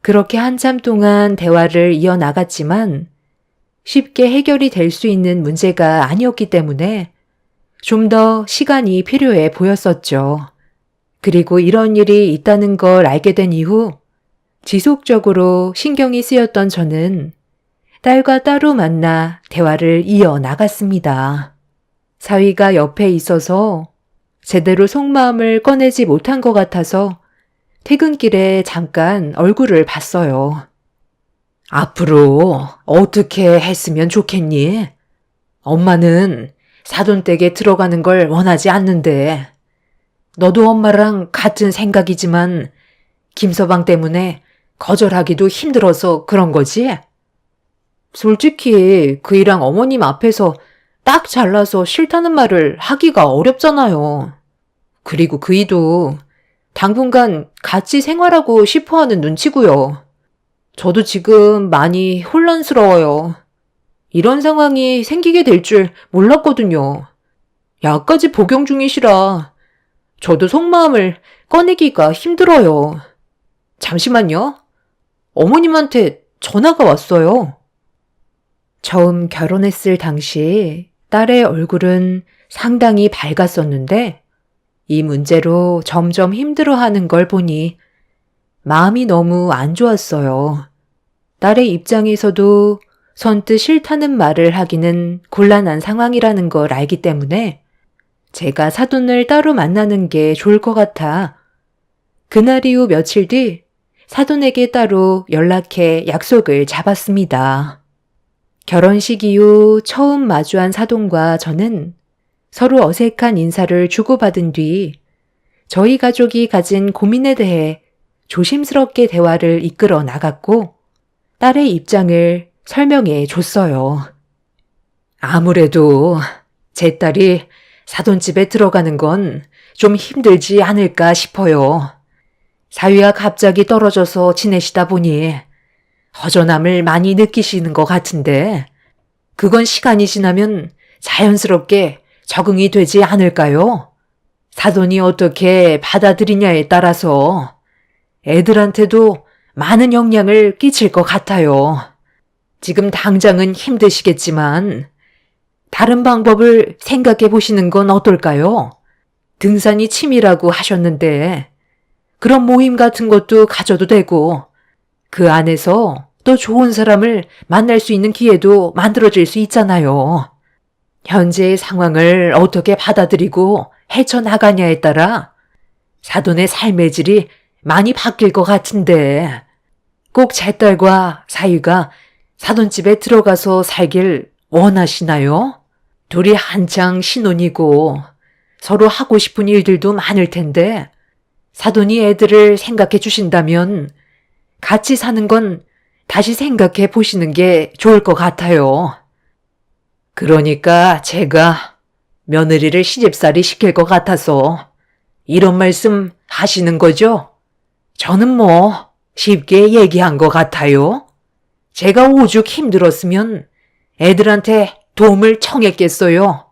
그렇게 한참 동안 대화를 이어나갔지만 쉽게 해결이 될 수 있는 문제가 아니었기 때문에 좀 더 시간이 필요해 보였었죠. 그리고 이런 일이 있다는 걸 알게 된 이후 지속적으로 신경이 쓰였던 저는 딸과 따로 만나 대화를 이어나갔습니다. 사위가 옆에 있어서 제대로 속마음을 꺼내지 못한 것 같아서 퇴근길에 잠깐 얼굴을 봤어요. 앞으로 어떻게 했으면 좋겠니? 엄마는 사돈댁에 들어가는 걸 원하지 않는데 너도 엄마랑 같은 생각이지만 김서방 때문에 거절하기도 힘들어서 그런 거지? 솔직히 그이랑 어머님 앞에서 딱 잘라서 싫다는 말을 하기가 어렵잖아요. 그리고 그이도 당분간 같이 생활하고 싶어하는 눈치고요. 저도 지금 많이 혼란스러워요. 이런 상황이 생기게 될 줄 몰랐거든요. 약까지 복용 중이시라 저도 속마음을 꺼내기가 힘들어요. 잠시만요. 어머님한테 전화가 왔어요. 처음 결혼했을 당시 딸의 얼굴은 상당히 밝았었는데 이 문제로 점점 힘들어하는 걸 보니 마음이 너무 안 좋았어요. 딸의 입장에서도 선뜻 싫다는 말을 하기는 곤란한 상황이라는 걸 알기 때문에 제가 사돈을 따로 만나는 게 좋을 것 같아 그날 이후 며칠 뒤 사돈에게 따로 연락해 약속을 잡았습니다. 결혼식 이후 처음 마주한 사돈과 저는 서로 어색한 인사를 주고받은 뒤 저희 가족이 가진 고민에 대해 조심스럽게 대화를 이끌어 나갔고 딸의 입장을 설명해 줬어요. 아무래도 제 딸이 사돈집에 들어가는 건 좀 힘들지 않을까 싶어요. 사위가 갑자기 떨어져서 지내시다 보니 허전함을 많이 느끼시는 것 같은데 그건 시간이 지나면 자연스럽게 적응이 되지 않을까요? 사돈이 어떻게 받아들이냐에 따라서 애들한테도 많은 영향을 끼칠 것 같아요. 지금 당장은 힘드시겠지만 다른 방법을 생각해 보시는 건 어떨까요? 등산이 취미라고 하셨는데 그런 모임 같은 것도 가져도 되고 그 안에서 또 좋은 사람을 만날 수 있는 기회도 만들어질 수 있잖아요. 현재의 상황을 어떻게 받아들이고 헤쳐나가냐에 따라 사돈의 삶의 질이 많이 바뀔 것 같은데 꼭 제 딸과 사위가 사돈집에 들어가서 살길 원하시나요? 둘이 한창 신혼이고 서로 하고 싶은 일들도 많을 텐데 사돈이 애들을 생각해 주신다면 같이 사는 건 다시 생각해 보시는 게 좋을 것 같아요. 그러니까 제가 며느리를 시집살이 시킬 것 같아서 이런 말씀 하시는 거죠? 저는 뭐 쉽게 얘기한 것 같아요. 제가 오죽 힘들었으면 애들한테 도움을 청했겠어요.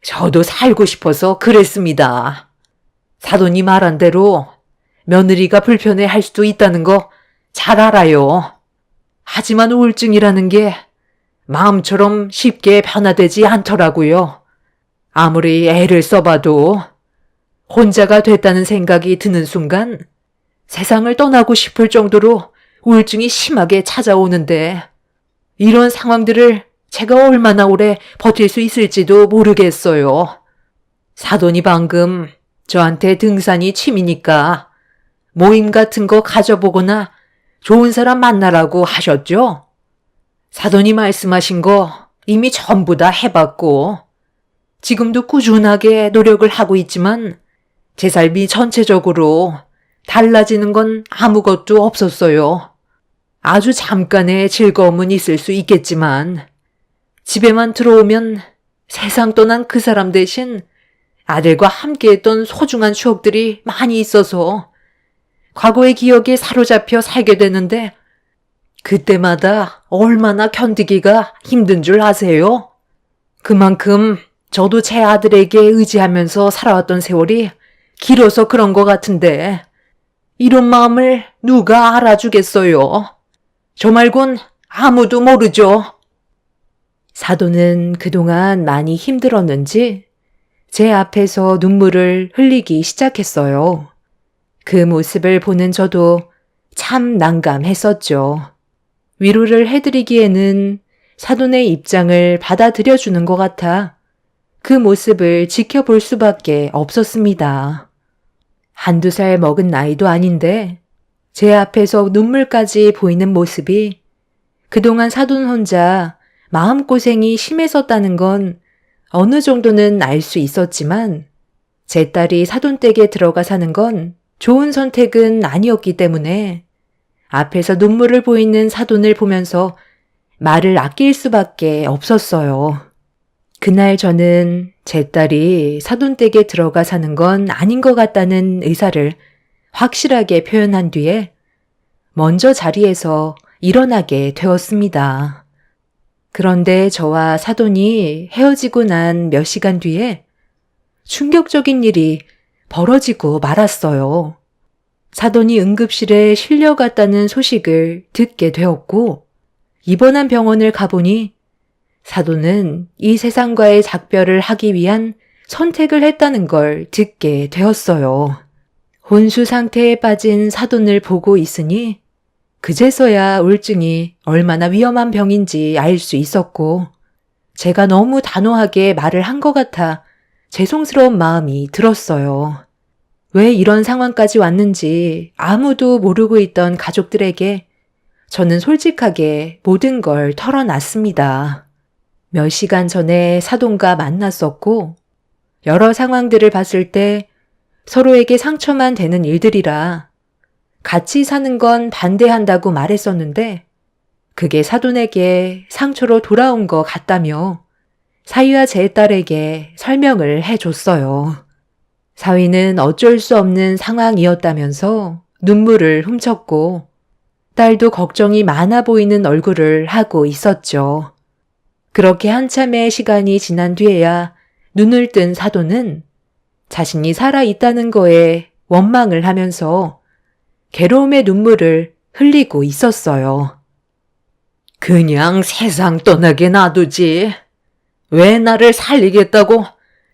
저도 살고 싶어서 그랬습니다. 사돈이 말한 대로 며느리가 불편해 할 수도 있다는 거 잘 알아요. 하지만 우울증이라는 게 마음처럼 쉽게 변화되지 않더라고요. 아무리 애를 써봐도 혼자가 됐다는 생각이 드는 순간 세상을 떠나고 싶을 정도로 우울증이 심하게 찾아오는데 이런 상황들을 제가 얼마나 오래 버틸 수 있을지도 모르겠어요. 사돈이 방금 저한테 등산이 취미니까 모임 같은 거 가져보거나 좋은 사람 만나라고 하셨죠? 사돈이 말씀하신 거 이미 전부 다 해봤고 지금도 꾸준하게 노력을 하고 있지만 제 삶이 전체적으로 달라지는 건 아무것도 없었어요. 아주 잠깐의 즐거움은 있을 수 있겠지만 집에만 들어오면 세상 떠난 그 사람 대신 아들과 함께했던 소중한 추억들이 많이 있어서 과거의 기억에 사로잡혀 살게 되는데 그때마다 얼마나 견디기가 힘든 줄 아세요? 그만큼 저도 제 아들에게 의지하면서 살아왔던 세월이 길어서 그런 것 같은데 이런 마음을 누가 알아주겠어요? 저 말곤 아무도 모르죠. 사돈은 그동안 많이 힘들었는지 제 앞에서 눈물을 흘리기 시작했어요. 그 모습을 보는 저도 참 난감했었죠. 위로를 해드리기에는 사돈의 입장을 받아들여주는 것 같아 그 모습을 지켜볼 수밖에 없었습니다. 한두 살 먹은 나이도 아닌데 제 앞에서 눈물까지 보이는 모습이 그동안 사돈 혼자 마음고생이 심했었다는 건 어느 정도는 알 수 있었지만 제 딸이 사돈댁에 들어가 사는 건 좋은 선택은 아니었기 때문에 앞에서 눈물을 보이는 사돈을 보면서 말을 아낄 수밖에 없었어요. 그날 저는 제 딸이 사돈댁에 들어가 사는 건 아닌 것 같다는 의사를 확실하게 표현한 뒤에 먼저 자리에서 일어나게 되었습니다. 그런데 저와 사돈이 헤어지고 난 몇 시간 뒤에 충격적인 일이 벌어지고 말았어요. 사돈이 응급실에 실려갔다는 소식을 듣게 되었고 입원한 병원을 가보니 사돈은 이 세상과의 작별을 하기 위한 선택을 했다는 걸 듣게 되었어요. 혼수 상태에 빠진 사돈을 보고 있으니 그제서야 우울증이 얼마나 위험한 병인지 알 수 있었고 제가 너무 단호하게 말을 한 것 같아 죄송스러운 마음이 들었어요. 왜 이런 상황까지 왔는지 아무도 모르고 있던 가족들에게 저는 솔직하게 모든 걸 털어놨습니다. 몇 시간 전에 사돈과 만났었고 여러 상황들을 봤을 때 서로에게 상처만 되는 일들이라 같이 사는 건 반대한다고 말했었는데 그게 사돈에게 상처로 돌아온 것 같다며 사위와 제 딸에게 설명을 해줬어요. 사위는 어쩔 수 없는 상황이었다면서 눈물을 훔쳤고 딸도 걱정이 많아 보이는 얼굴을 하고 있었죠. 그렇게 한참의 시간이 지난 뒤에야 눈을 뜬 사돈은 자신이 살아있다는 거에 원망을 하면서 괴로움의 눈물을 흘리고 있었어요. 그냥 세상 떠나게 놔두지. 왜 나를 살리겠다고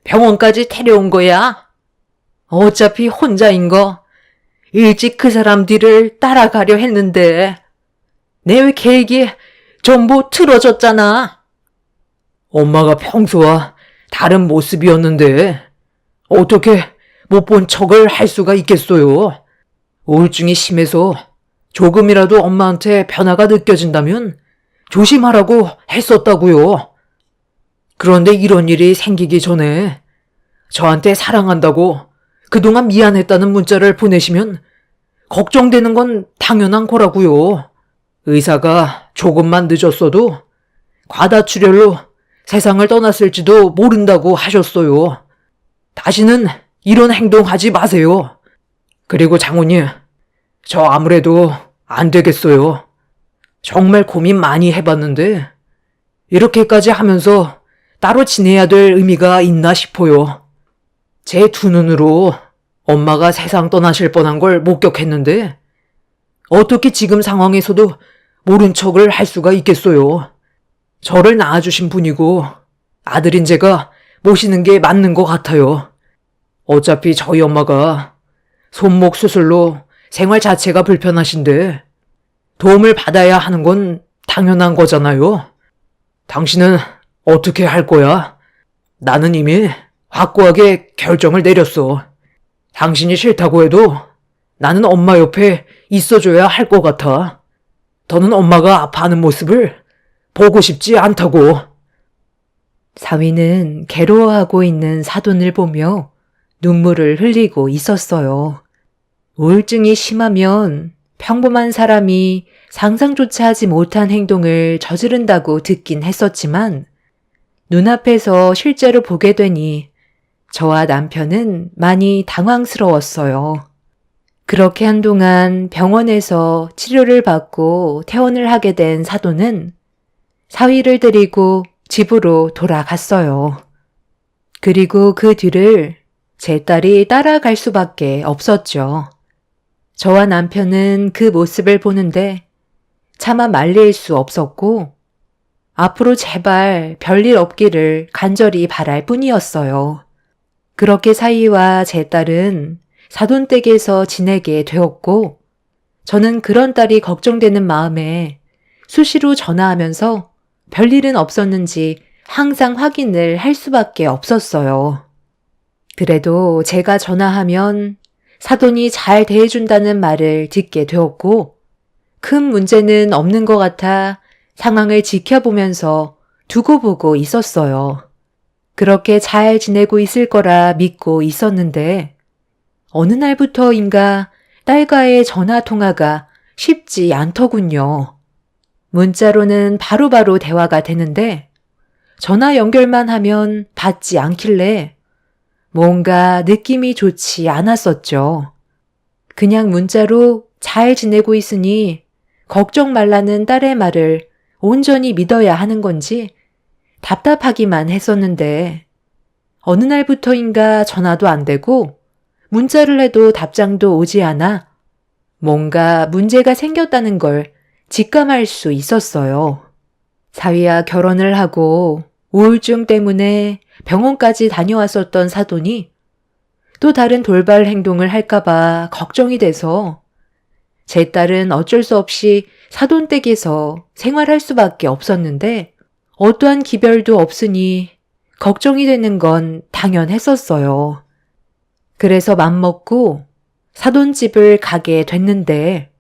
병원까지 데려온 거야? 어차피 혼자인 거 일찍 그 사람 뒤를 따라가려 했는데 내 계획이 전부 틀어졌잖아. 엄마가 평소와 다른 모습이었는데 어떻게 못 본 척을 할 수가 있겠어요? 우울증이 심해서 조금이라도 엄마한테 변화가 느껴진다면 조심하라고 했었다고요. 그런데 이런 일이 생기기 전에 저한테 사랑한다고 그동안 미안했다는 문자를 보내시면 걱정되는 건 당연한 거라고요. 의사가 조금만 늦었어도 과다출혈로 세상을 떠났을지도 모른다고 하셨어요. 다시는 이런 행동하지 마세요. 그리고 장모님, 저 아무래도 안 되겠어요. 정말 고민 많이 해봤는데 이렇게까지 하면서 따로 지내야 될 의미가 있나 싶어요. 제 두 눈으로 엄마가 세상 떠나실 뻔한 걸 목격했는데 어떻게 지금 상황에서도 모른 척을 할 수가 있겠어요. 저를 낳아주신 분이고 아들인 제가 모시는 게 맞는 것 같아요. 어차피 저희 엄마가 손목 수술로 생활 자체가 불편하신데 도움을 받아야 하는 건 당연한 거잖아요. 당신은 어떻게 할 거야? 나는 이미 확고하게 결정을 내렸어. 당신이 싫다고 해도 나는 엄마 옆에 있어줘야 할 것 같아. 더는 엄마가 아파하는 모습을 보고 싶지 않다고. 사위는 괴로워하고 있는 사돈을 보며 눈물을 흘리고 있었어요. 우울증이 심하면 평범한 사람이 상상조차 하지 못한 행동을 저지른다고 듣긴 했었지만 눈앞에서 실제로 보게 되니 저와 남편은 많이 당황스러웠어요. 그렇게 한동안 병원에서 치료를 받고 퇴원을 하게 된 사돈은 사위를 데리고 집으로 돌아갔어요. 그리고 그 뒤를 제 딸이 따라갈 수밖에 없었죠. 저와 남편은 그 모습을 보는데 차마 말릴 수 없었고 앞으로 제발 별일 없기를 간절히 바랄 뿐이었어요. 그렇게 사위와 제 딸은 사돈 댁에서 지내게 되었고 저는 그런 딸이 걱정되는 마음에 수시로 전화하면서 별일은 없었는지 항상 확인을 할 수밖에 없었어요. 그래도 제가 전화하면 사돈이 잘 대해준다는 말을 듣게 되었고 큰 문제는 없는 것 같아 상황을 지켜보면서 두고 보고 있었어요. 그렇게 잘 지내고 있을 거라 믿고 있었는데 어느 날부터인가 딸과의 전화 통화가 쉽지 않더군요. 문자로는 바로바로 대화가 되는데 전화 연결만 하면 받지 않길래 뭔가 느낌이 좋지 않았었죠. 그냥 문자로 잘 지내고 있으니 걱정 말라는 딸의 말을 온전히 믿어야 하는 건지 답답하기만 했었는데 어느 날부터인가 전화도 안 되고 문자를 해도 답장도 오지 않아 뭔가 문제가 생겼다는 걸 직감할 수 있었어요. 사위와 결혼을 하고 우울증 때문에 병원까지 다녀왔었던 사돈이 또 다른 돌발 행동을 할까봐 걱정이 돼서 제 딸은 어쩔 수 없이 사돈 댁에서 생활할 수밖에 없었는데 어떠한 기별도 없으니 걱정이 되는 건 당연했었어요. 그래서 맘먹고 사돈 집을 가게 됐는데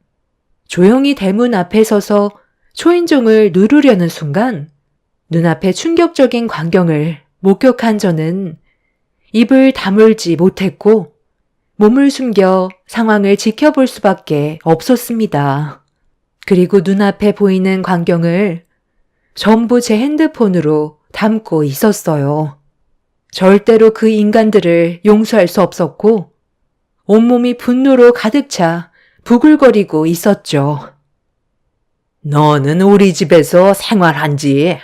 조용히 대문 앞에 서서 초인종을 누르려는 순간 눈앞에 충격적인 광경을 목격한 저는 입을 다물지 못했고 몸을 숨겨 상황을 지켜볼 수밖에 없었습니다. 그리고 눈앞에 보이는 광경을 전부 제 핸드폰으로 담고 있었어요. 절대로 그 인간들을 용서할 수 없었고 온몸이 분노로 가득 차 부글거리고 있었죠. 너는 우리 집에서 생활한 지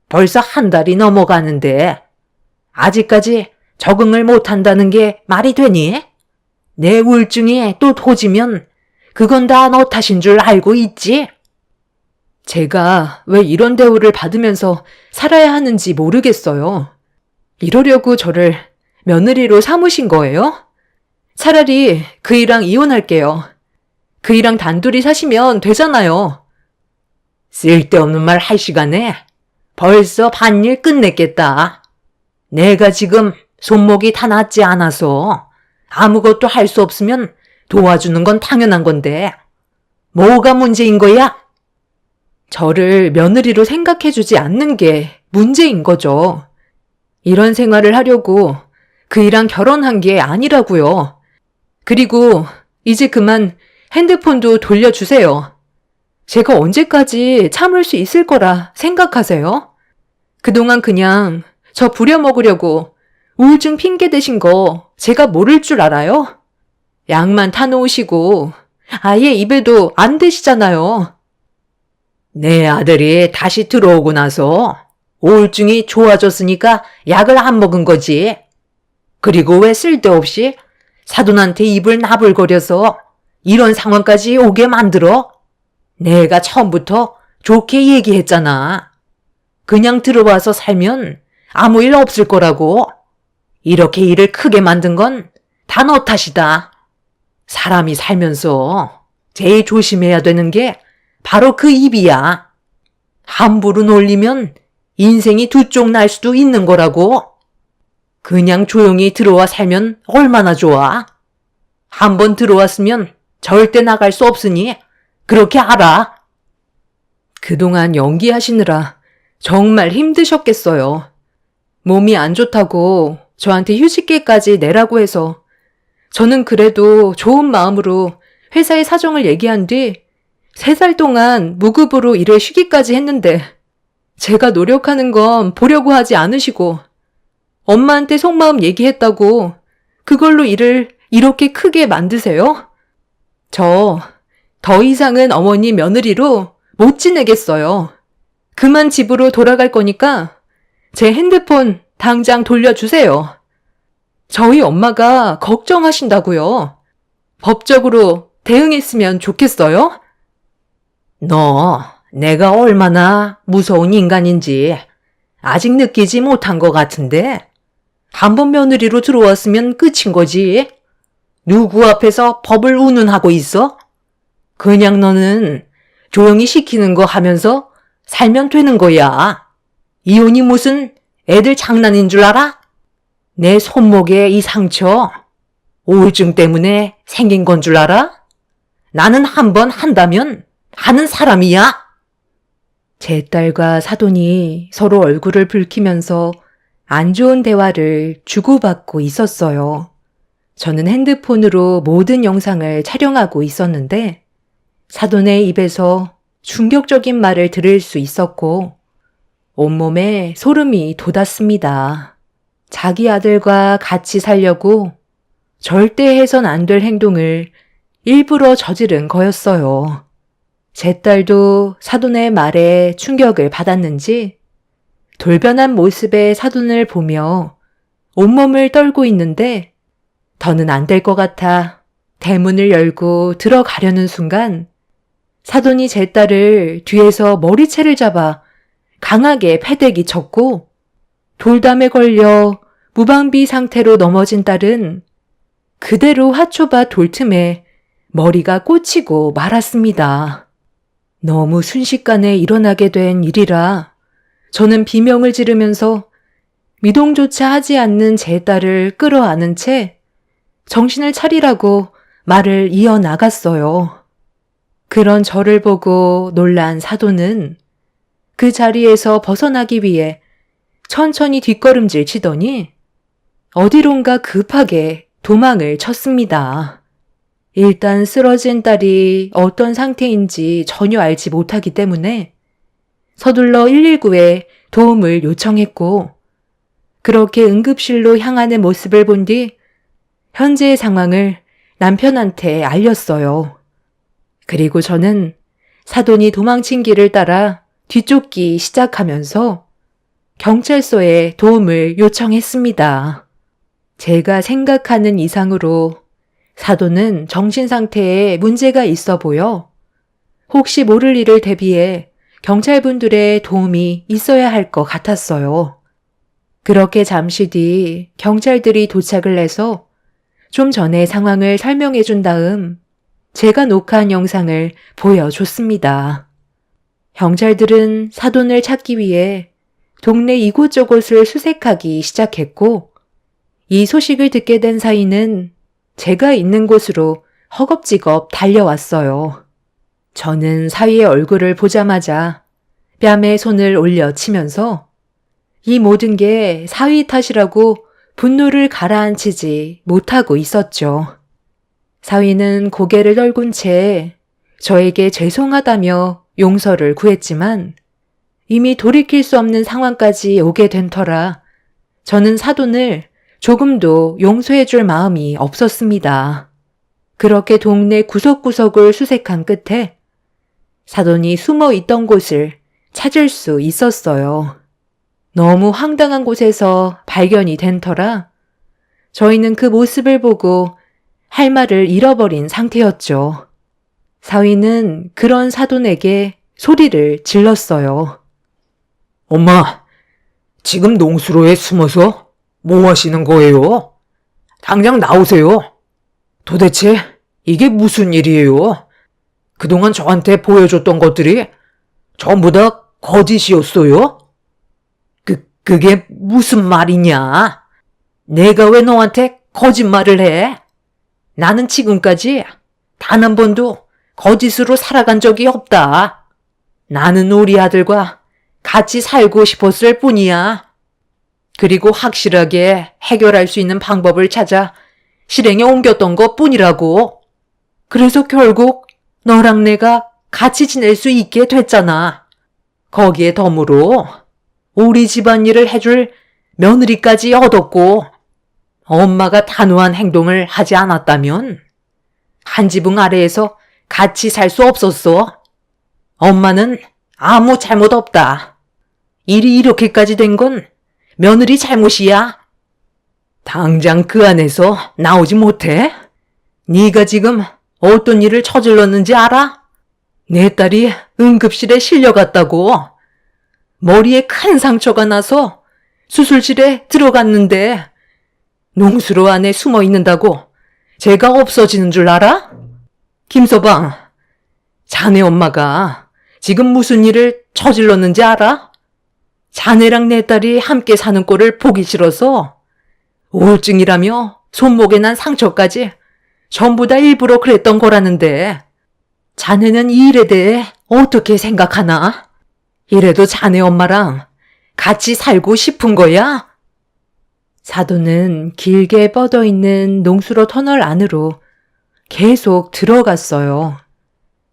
벌써 한 달이 넘어가는데 아직까지 적응을 못한다는 게 말이 되니? 내 우울증이 또 도지면 그건 다 너 탓인 줄 알고 있지? 제가 왜 이런 대우를 받으면서 살아야 하는지 모르겠어요. 이러려고 저를 며느리로 삼으신 거예요? 차라리 그이랑 이혼할게요. 그이랑 단둘이 사시면 되잖아요. 쓸데없는 말 할 시간에 벌써 반일 끝냈겠다. 내가 지금 손목이 다 낫지 않아서 아무것도 할 수 없으면 도와주는 건 당연한 건데 뭐가 문제인 거야? 저를 며느리로 생각해주지 않는 게 문제인 거죠. 이런 생활을 하려고 그이랑 결혼한 게 아니라고요. 그리고 이제 그만 핸드폰도 돌려주세요. 제가 언제까지 참을 수 있을 거라 생각하세요? 그동안 그냥 저 부려먹으려고 우울증 핑계 대신 거 제가 모를 줄 알아요? 약만 타놓으시고 아예 입에도 안 대시잖아요. 내 아들이 다시 들어오고 나서 우울증이 좋아졌으니까 약을 안 먹은 거지. 그리고 왜 쓸데없이 사돈한테 입을 나불거려서 이런 상황까지 오게 만들어? 내가 처음부터 좋게 얘기했잖아. 그냥 들어와서 살면 아무 일 없을 거라고. 이렇게 일을 크게 만든 건 다 너 탓이다. 사람이 살면서 제일 조심해야 되는 게 바로 그 입이야. 함부로 놀리면 인생이 두 쪽 날 수도 있는 거라고. 그냥 조용히 들어와 살면 얼마나 좋아. 한번 들어왔으면 절대 나갈 수 없으니 그렇게 알아. 그동안 연기하시느라 정말 힘드셨겠어요. 몸이 안 좋다고 저한테 휴직계까지 내라고 해서 저는 그래도 좋은 마음으로 회사의 사정을 얘기한 뒤 3달 동안 무급으로 일을 쉬기까지 했는데 제가 노력하는 건 보려고 하지 않으시고 엄마한테 속마음 얘기했다고 그걸로 일을 이렇게 크게 만드세요? 저 더 이상은 어머니 며느리로 못 지내겠어요. 그만 집으로 돌아갈 거니까 제 핸드폰 당장 돌려주세요. 저희 엄마가 걱정하신다고요. 법적으로 대응했으면 좋겠어요? 너 내가 얼마나 무서운 인간인지 아직 느끼지 못한 것 같은데 한번 며느리로 들어왔으면 끝인 거지. 누구 앞에서 법을 운운하고 있어? 그냥 너는 조용히 시키는 거 하면서 살면 되는 거야. 이혼이 무슨 애들 장난인 줄 알아? 내 손목에 이 상처 우울증 때문에 생긴 건 줄 알아? 나는 한 번 한다면 하는 사람이야. 제 딸과 사돈이 서로 얼굴을 붉히면서 안 좋은 대화를 주고받고 있었어요. 저는 핸드폰으로 모든 영상을 촬영하고 있었는데 사돈의 입에서 충격적인 말을 들을 수 있었고 온몸에 소름이 돋았습니다. 자기 아들과 같이 살려고 절대 해선 안 될 행동을 일부러 저지른 거였어요. 제 딸도 사돈의 말에 충격을 받았는지 돌변한 모습의 사돈을 보며 온몸을 떨고 있는데 더는 안 될 것 같아 대문을 열고 들어가려는 순간 사돈이 제 딸을 뒤에서 머리채를 잡아 강하게 패대기 쳤고 돌담에 걸려 무방비 상태로 넘어진 딸은 그대로 화초밭 돌틈에 머리가 꽂히고 말았습니다. 너무 순식간에 일어나게 된 일이라 저는 비명을 지르면서 미동조차 하지 않는 제 딸을 끌어안은 채 정신을 차리라고 말을 이어나갔어요. 그런 저를 보고 놀란 사돈은 그 자리에서 벗어나기 위해 천천히 뒷걸음질 치더니 어디론가 급하게 도망을 쳤습니다. 일단 쓰러진 딸이 어떤 상태인지 전혀 알지 못하기 때문에 서둘러 119에 도움을 요청했고, 그렇게 응급실로 향하는 모습을 본 뒤 현재의 상황을 남편한테 알렸어요. 그리고 저는 사돈이 도망친 길을 따라 뒤쫓기 시작하면서 경찰서에 도움을 요청했습니다. 제가 생각하는 이상으로 사돈은 정신 상태에 문제가 있어 보여 혹시 모를 일을 대비해 경찰분들의 도움이 있어야 할 것 같았어요. 그렇게 잠시 뒤 경찰들이 도착을 해서 좀 전에 상황을 설명해 준 다음 제가 녹화한 영상을 보여줬습니다. 경찰들은 사돈을 찾기 위해 동네 이곳저곳을 수색하기 시작했고, 이 소식을 듣게 된 사위는 제가 있는 곳으로 허겁지겁 달려왔어요. 저는 사위의 얼굴을 보자마자 뺨에 손을 올려 치면서 이 모든 게 사위 탓이라고 분노를 가라앉히지 못하고 있었죠. 사위는 고개를 떨군 채 저에게 죄송하다며 용서를 구했지만 이미 돌이킬 수 없는 상황까지 오게 된 터라 저는 사돈을 조금도 용서해 줄 마음이 없었습니다. 그렇게 동네 구석구석을 수색한 끝에 사돈이 숨어 있던 곳을 찾을 수 있었어요. 너무 황당한 곳에서 발견이 된 터라 저희는 그 모습을 보고 할 말을 잃어버린 상태였죠. 사위는 그런 사돈에게 소리를 질렀어요. 엄마, 지금 농수로에 숨어서 뭐 하시는 거예요? 당장 나오세요. 도대체 이게 무슨 일이에요? 그동안 저한테 보여줬던 것들이 전부 다 거짓이었어요? 그게 무슨 말이냐? 내가 왜 너한테 거짓말을 해? 나는 지금까지 단 한 번도 거짓으로 살아간 적이 없다. 나는 우리 아들과 같이 살고 싶었을 뿐이야. 그리고 확실하게 해결할 수 있는 방법을 찾아 실행에 옮겼던 것 뿐이라고. 그래서 결국 너랑 내가 같이 지낼 수 있게 됐잖아. 거기에 덤으로 우리 집안일을 해줄 며느리까지 얻었고, 엄마가 단호한 행동을 하지 않았다면 한 지붕 아래에서 같이 살 수 없었어. 엄마는 아무 잘못 없다. 일이 이렇게까지 된 건 며느리 잘못이야. 당장 그 안에서 나오지 못해? 네가 지금 어떤 일을 저질렀는지 알아? 내 딸이 응급실에 실려갔다고. 머리에 큰 상처가 나서 수술실에 들어갔는데 농수로 안에 숨어 있는다고 제가 없어지는 줄 알아? 김서방, 자네 엄마가 지금 무슨 일을 저질렀는지 알아? 자네랑 내 딸이 함께 사는 꼴을 보기 싫어서 우울증이라며 손목에 난 상처까지 전부 다 일부러 그랬던 거라는데 자네는 이 일에 대해 어떻게 생각하나? 이래도 자네 엄마랑 같이 살고 싶은 거야? 사돈은 길게 뻗어있는 농수로 터널 안으로 계속 들어갔어요.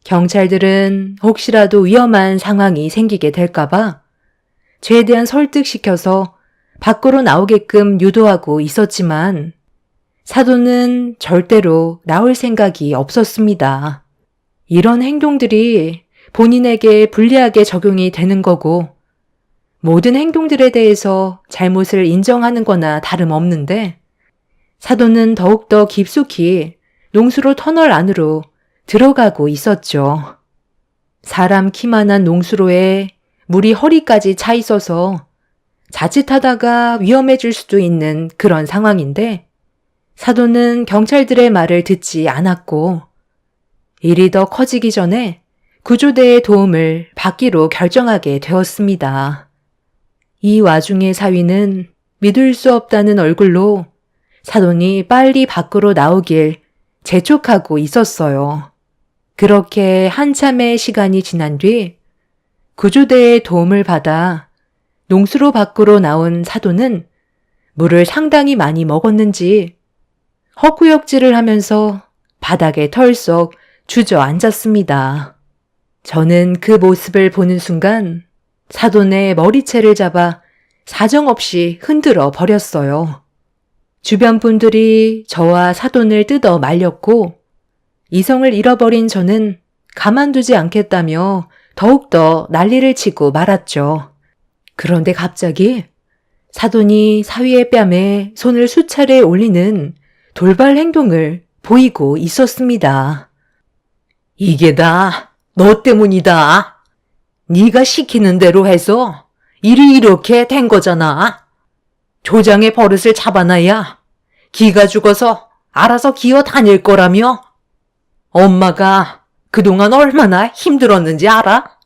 경찰들은 혹시라도 위험한 상황이 생기게 될까봐 최대한 설득시켜서 밖으로 나오게끔 유도하고 있었지만 사돈은 절대로 나올 생각이 없었습니다. 이런 행동들이 본인에게 불리하게 적용이 되는 거고 모든 행동들에 대해서 잘못을 인정하는 거나 다름없는데 사돈은 더욱더 깊숙이 농수로 터널 안으로 들어가고 있었죠. 사람 키만한 농수로에 물이 허리까지 차 있어서 자칫하다가 위험해질 수도 있는 그런 상황인데 사돈은 경찰들의 말을 듣지 않았고 일이 더 커지기 전에 구조대의 도움을 받기로 결정하게 되었습니다. 이 와중에 사위는 믿을 수 없다는 얼굴로 사돈이 빨리 밖으로 나오길 재촉하고 있었어요. 그렇게 한참의 시간이 지난 뒤 구조대의 도움을 받아 농수로 밖으로 나온 사돈은 물을 상당히 많이 먹었는지 헛구역질을 하면서 바닥에 털썩 주저앉았습니다. 저는 그 모습을 보는 순간 사돈의 머리채를 잡아 사정없이 흔들어 버렸어요. 주변 분들이 저와 사돈을 뜯어 말렸고 이성을 잃어버린 저는 가만두지 않겠다며 더욱더 난리를 치고 말았죠. 그런데 갑자기 사돈이 사위의 뺨에 손을 수차례 올리는 돌발 행동을 보이고 있었습니다. 이게 다 너 때문이다. 네가 시키는 대로 해서 일이 이렇게 된 거잖아. 조장의 버릇을 잡아놔야 기가 죽어서 알아서 기어 다닐 거라며. 엄마가 그동안 얼마나 힘들었는지 알아?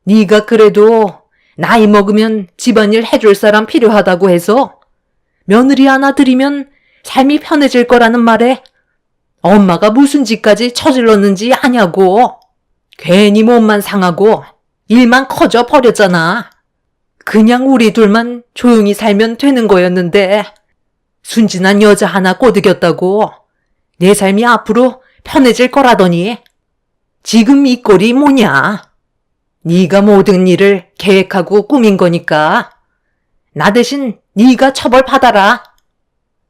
네가 그래도 나이 먹으면 집안일 해줄 사람 필요하다고 해서 며느리 하나 들이면 삶이 편해질 거라는 말에 엄마가 무슨 짓까지 저질렀는지 아냐고. 괜히 몸만 상하고 일만 커져 버렸잖아. 그냥 우리 둘만 조용히 살면 되는 거였는데 순진한 여자 하나 꼬드겼다고 내 삶이 앞으로 편해질 거라더니 지금 이 꼴이 뭐냐. 네가 모든 일을 계획하고 꾸민 거니까 나 대신 네가 처벌받아라.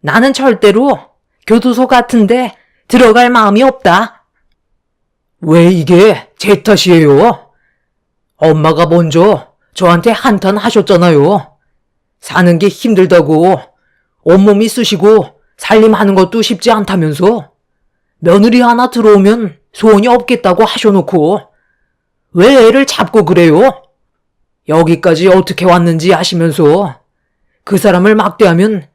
나는 절대로 교도소 같은데 들어갈 마음이 없다. 왜 이게 제 탓이에요? 엄마가 먼저 저한테 한탄 하셨잖아요. 사는 게 힘들다고 온몸이 쑤시고 살림하는 것도 쉽지 않다면서 며느리 하나 들어오면 소원이 없겠다고 하셔놓고 왜 애를 잡고 그래요? 여기까지 어떻게 왔는지 아시면서 그 사람을 막대하면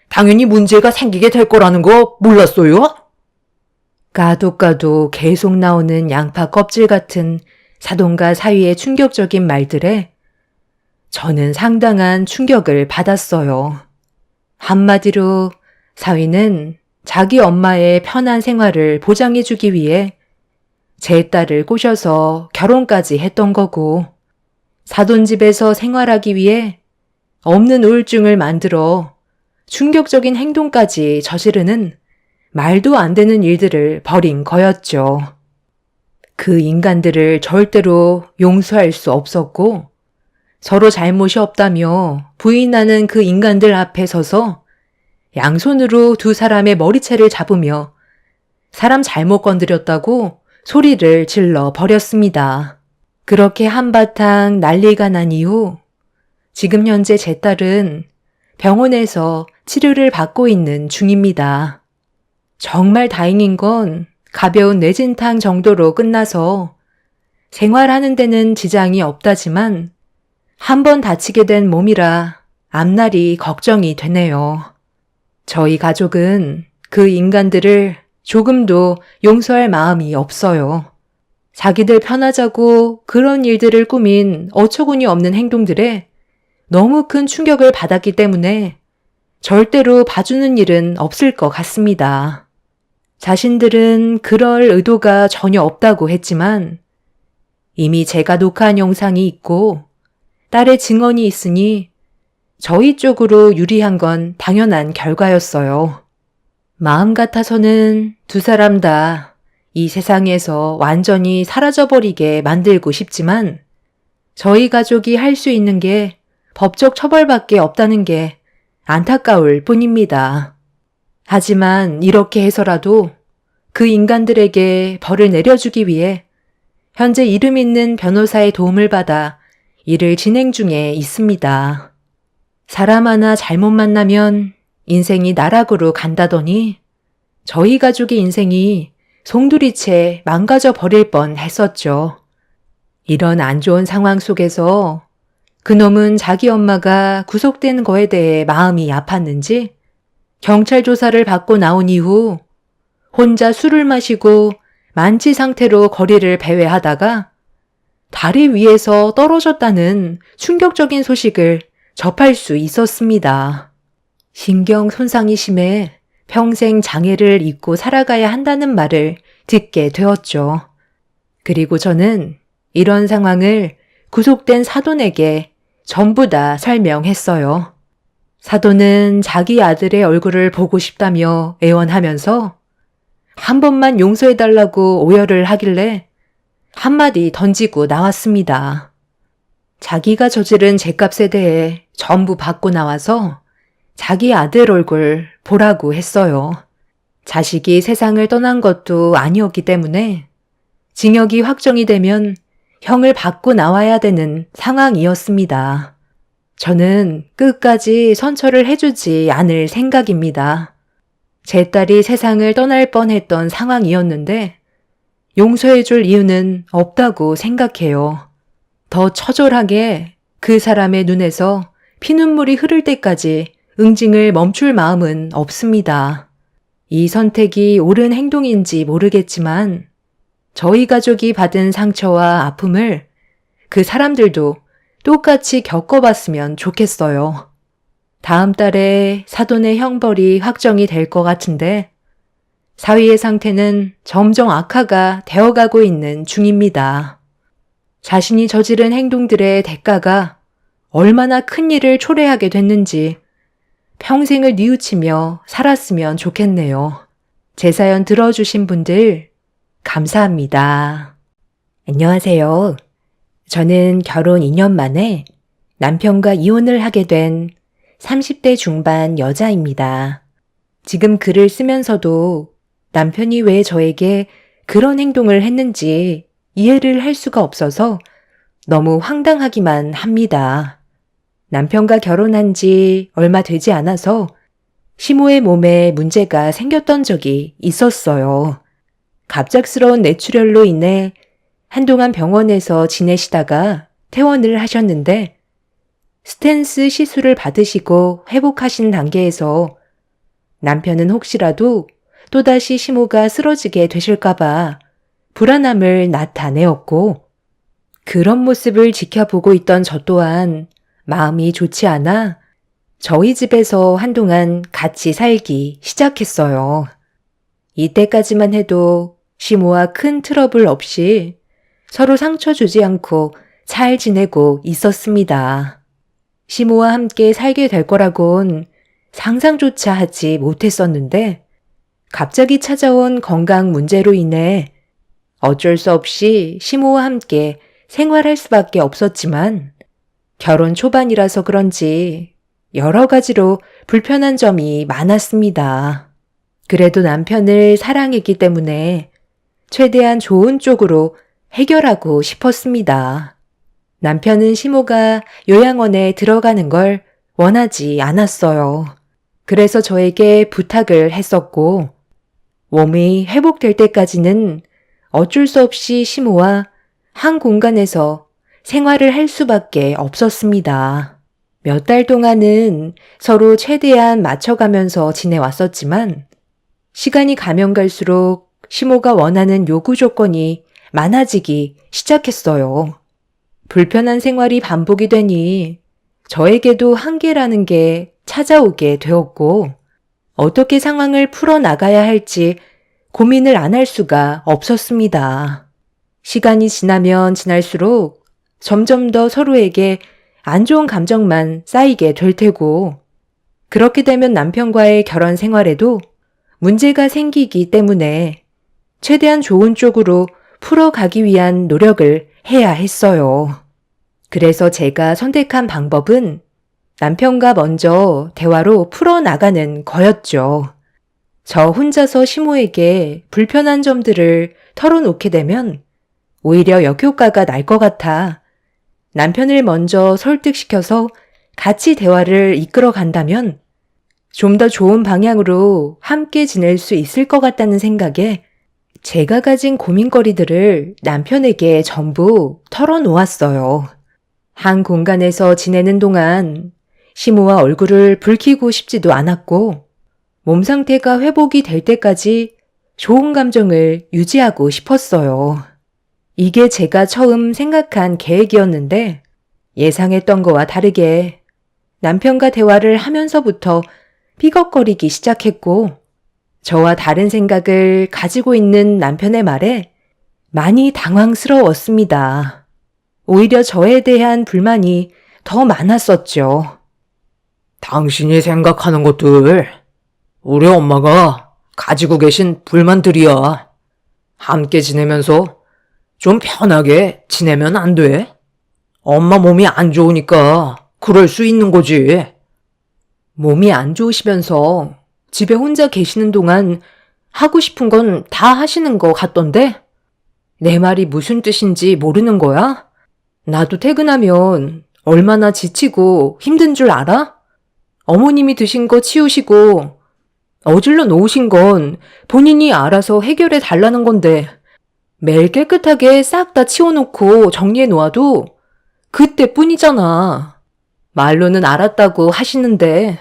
당연히 문제가 생기게 될 거라는 거 몰랐어요? 까도 계속 나오는 양파 껍질 같은 사돈과 사위의 충격적인 말들에 저는 상당한 충격을 받았어요. 한마디로 사위는 자기 엄마의 편한 생활을 보장해주기 위해 제 딸을 꼬셔서 결혼까지 했던 거고, 사돈 집에서 생활하기 위해 없는 우울증을 만들어 충격적인 행동까지 저지르는 말도 안 되는 일들을 벌인 거였죠. 그 인간들을 절대로 용서할 수 없었고, 서로 잘못이 없다며 부인하는 그 인간들 앞에 서서 양손으로 두 사람의 머리채를 잡으며 사람 잘못 건드렸다고 소리를 질러 버렸습니다. 그렇게 한바탕 난리가 난 이후 지금 현재 제 딸은 병원에서 치료를 받고 있는 중입니다. 정말 다행인 건 가벼운 뇌진탕 정도로 끝나서 생활하는 데는 지장이 없다지만 한 번 다치게 된 몸이라 앞날이 걱정이 되네요. 저희 가족은 그 인간들을 조금도 용서할 마음이 없어요. 자기들 편하자고 그런 일들을 꾸민 어처구니 없는 행동들에 너무 큰 충격을 받았기 때문에 절대로 봐주는 일은 없을 것 같습니다. 자신들은 그럴 의도가 전혀 없다고 했지만 이미 제가 녹화한 영상이 있고 딸의 증언이 있으니 저희 쪽으로 유리한 건 당연한 결과였어요. 마음 같아서는 두 사람 다 이 세상에서 완전히 사라져버리게 만들고 싶지만 저희 가족이 할 수 있는 게 법적 처벌밖에 없다는 게 안타까울 뿐입니다. 하지만 이렇게 해서라도 그 인간들에게 벌을 내려주기 위해 현재 이름 있는 변호사의 도움을 받아 일을 진행 중에 있습니다. 사람 하나 잘못 만나면 인생이 나락으로 간다더니 저희 가족의 인생이 송두리째 망가져 버릴 뻔 했었죠. 이런 안 좋은 상황 속에서 그놈은 자기 엄마가 구속된 거에 대해 마음이 아팠는지 경찰 조사를 받고 나온 이후 혼자 술을 마시고 만취 상태로 거리를 배회하다가 다리 위에서 떨어졌다는 충격적인 소식을 접할 수 있었습니다. 신경 손상이 심해 평생 장애를 입고 살아가야 한다는 말을 듣게 되었죠. 그리고 저는 이런 상황을 구속된 사돈에게 전부 다 설명했어요. 사돈은 자기 아들의 얼굴을 보고 싶다며 애원하면서 한 번만 용서해달라고 오열을 하길래 한마디 던지고 나왔습니다. 자기가 저지른 죄값에 대해 전부 받고 나와서 자기 아들 얼굴 보라고 했어요. 자식이 세상을 떠난 것도 아니었기 때문에 징역이 확정이 되면 형을 받고 나와야 되는 상황이었습니다. 저는 끝까지 선처를 해주지 않을 생각입니다. 제 딸이 세상을 떠날 뻔했던 상황이었는데 용서해줄 이유는 없다고 생각해요. 더 처절하게 그 사람의 눈에서 피눈물이 흐를 때까지 응징을 멈출 마음은 없습니다. 이 선택이 옳은 행동인지 모르겠지만 저희 가족이 받은 상처와 아픔을 그 사람들도 똑같이 겪어봤으면 좋겠어요. 다음 달에 사돈의 형벌이 확정이 될 것 같은데 사위의 상태는 점점 악화가 되어가고 있는 중입니다. 자신이 저지른 행동들의 대가가 얼마나 큰 일을 초래하게 됐는지 평생을 뉘우치며 살았으면 좋겠네요. 제 사연 들어주신 분들 감사합니다. 안녕하세요. 저는 결혼 2년 만에 남편과 이혼을 하게 된 30대 중반 여자입니다. 지금 글을 쓰면서도 남편이 왜 저에게 그런 행동을 했는지 이해를 할 수가 없어서 너무 황당하기만 합니다. 남편과 결혼한 지 얼마 되지 않아서 시모의 몸에 문제가 생겼던 적이 있었어요. 갑작스러운 뇌출혈로 인해 한동안 병원에서 지내시다가 퇴원을 하셨는데 스텐스 시술을 받으시고 회복하신 단계에서 남편은 혹시라도 또다시 시모가 쓰러지게 되실까봐 불안함을 나타내었고 그런 모습을 지켜보고 있던 저 또한 마음이 좋지 않아 저희 집에서 한동안 같이 살기 시작했어요. 이때까지만 해도 시모와 큰 트러블 없이 서로 상처 주지 않고 잘 지내고 있었습니다. 시모와 함께 살게 될 거라곤 상상조차 하지 못했었는데 갑자기 찾아온 건강 문제로 인해 어쩔 수 없이 시모와 함께 생활할 수밖에 없었지만 결혼 초반이라서 그런지 여러 가지로 불편한 점이 많았습니다. 그래도 남편을 사랑했기 때문에 최대한 좋은 쪽으로 해결하고 싶었습니다. 남편은 시모가 요양원에 들어가는 걸 원하지 않았어요. 그래서 저에게 부탁을 했었고 몸이 회복될 때까지는 어쩔 수 없이 시모와 한 공간에서 생활을 할 수밖에 없었습니다. 몇 달 동안은 서로 최대한 맞춰가면서 지내왔었지만 시간이 가면 갈수록 시모가 원하는 요구 조건이 많아지기 시작했어요. 불편한 생활이 반복이 되니 저에게도 한계라는 게 찾아오게 되었고 어떻게 상황을 풀어나가야 할지 고민을 안 할 수가 없었습니다. 시간이 지나면 지날수록 점점 더 서로에게 안 좋은 감정만 쌓이게 될 테고 그렇게 되면 남편과의 결혼 생활에도 문제가 생기기 때문에 최대한 좋은 쪽으로 풀어가기 위한 노력을 해야 했어요. 그래서 제가 선택한 방법은 남편과 먼저 대화로 풀어나가는 거였죠. 저 혼자서 시모에게 불편한 점들을 털어놓게 되면 오히려 역효과가 날 것 같아 남편을 먼저 설득시켜서 같이 대화를 이끌어 간다면 좀 더 좋은 방향으로 함께 지낼 수 있을 것 같다는 생각에 제가 가진 고민거리들을 남편에게 전부 털어놓았어요. 한 공간에서 지내는 동안 시모와 얼굴을 붉히고 싶지도 않았고 몸 상태가 회복이 될 때까지 좋은 감정을 유지하고 싶었어요. 이게 제가 처음 생각한 계획이었는데 예상했던 거와 다르게 남편과 대화를 하면서부터 삐걱거리기 시작했고 저와 다른 생각을 가지고 있는 남편의 말에 많이 당황스러웠습니다. 오히려 저에 대한 불만이 더 많았었죠. 당신이 생각하는 것들, 우리 엄마가 가지고 계신 불만들이야. 함께 지내면서 좀 편하게 지내면 안 돼? 엄마 몸이 안 좋으니까 그럴 수 있는 거지. 몸이 안 좋으시면서 집에 혼자 계시는 동안 하고 싶은 건 다 하시는 거 같던데? 내 말이 무슨 뜻인지 모르는 거야? 나도 퇴근하면 얼마나 지치고 힘든 줄 알아? 어머님이 드신 거 치우시고 어질러 놓으신 건 본인이 알아서 해결해 달라는 건데 매일 깨끗하게 싹 다 치워놓고 정리해 놓아도 그때뿐이잖아. 말로는 알았다고 하시는데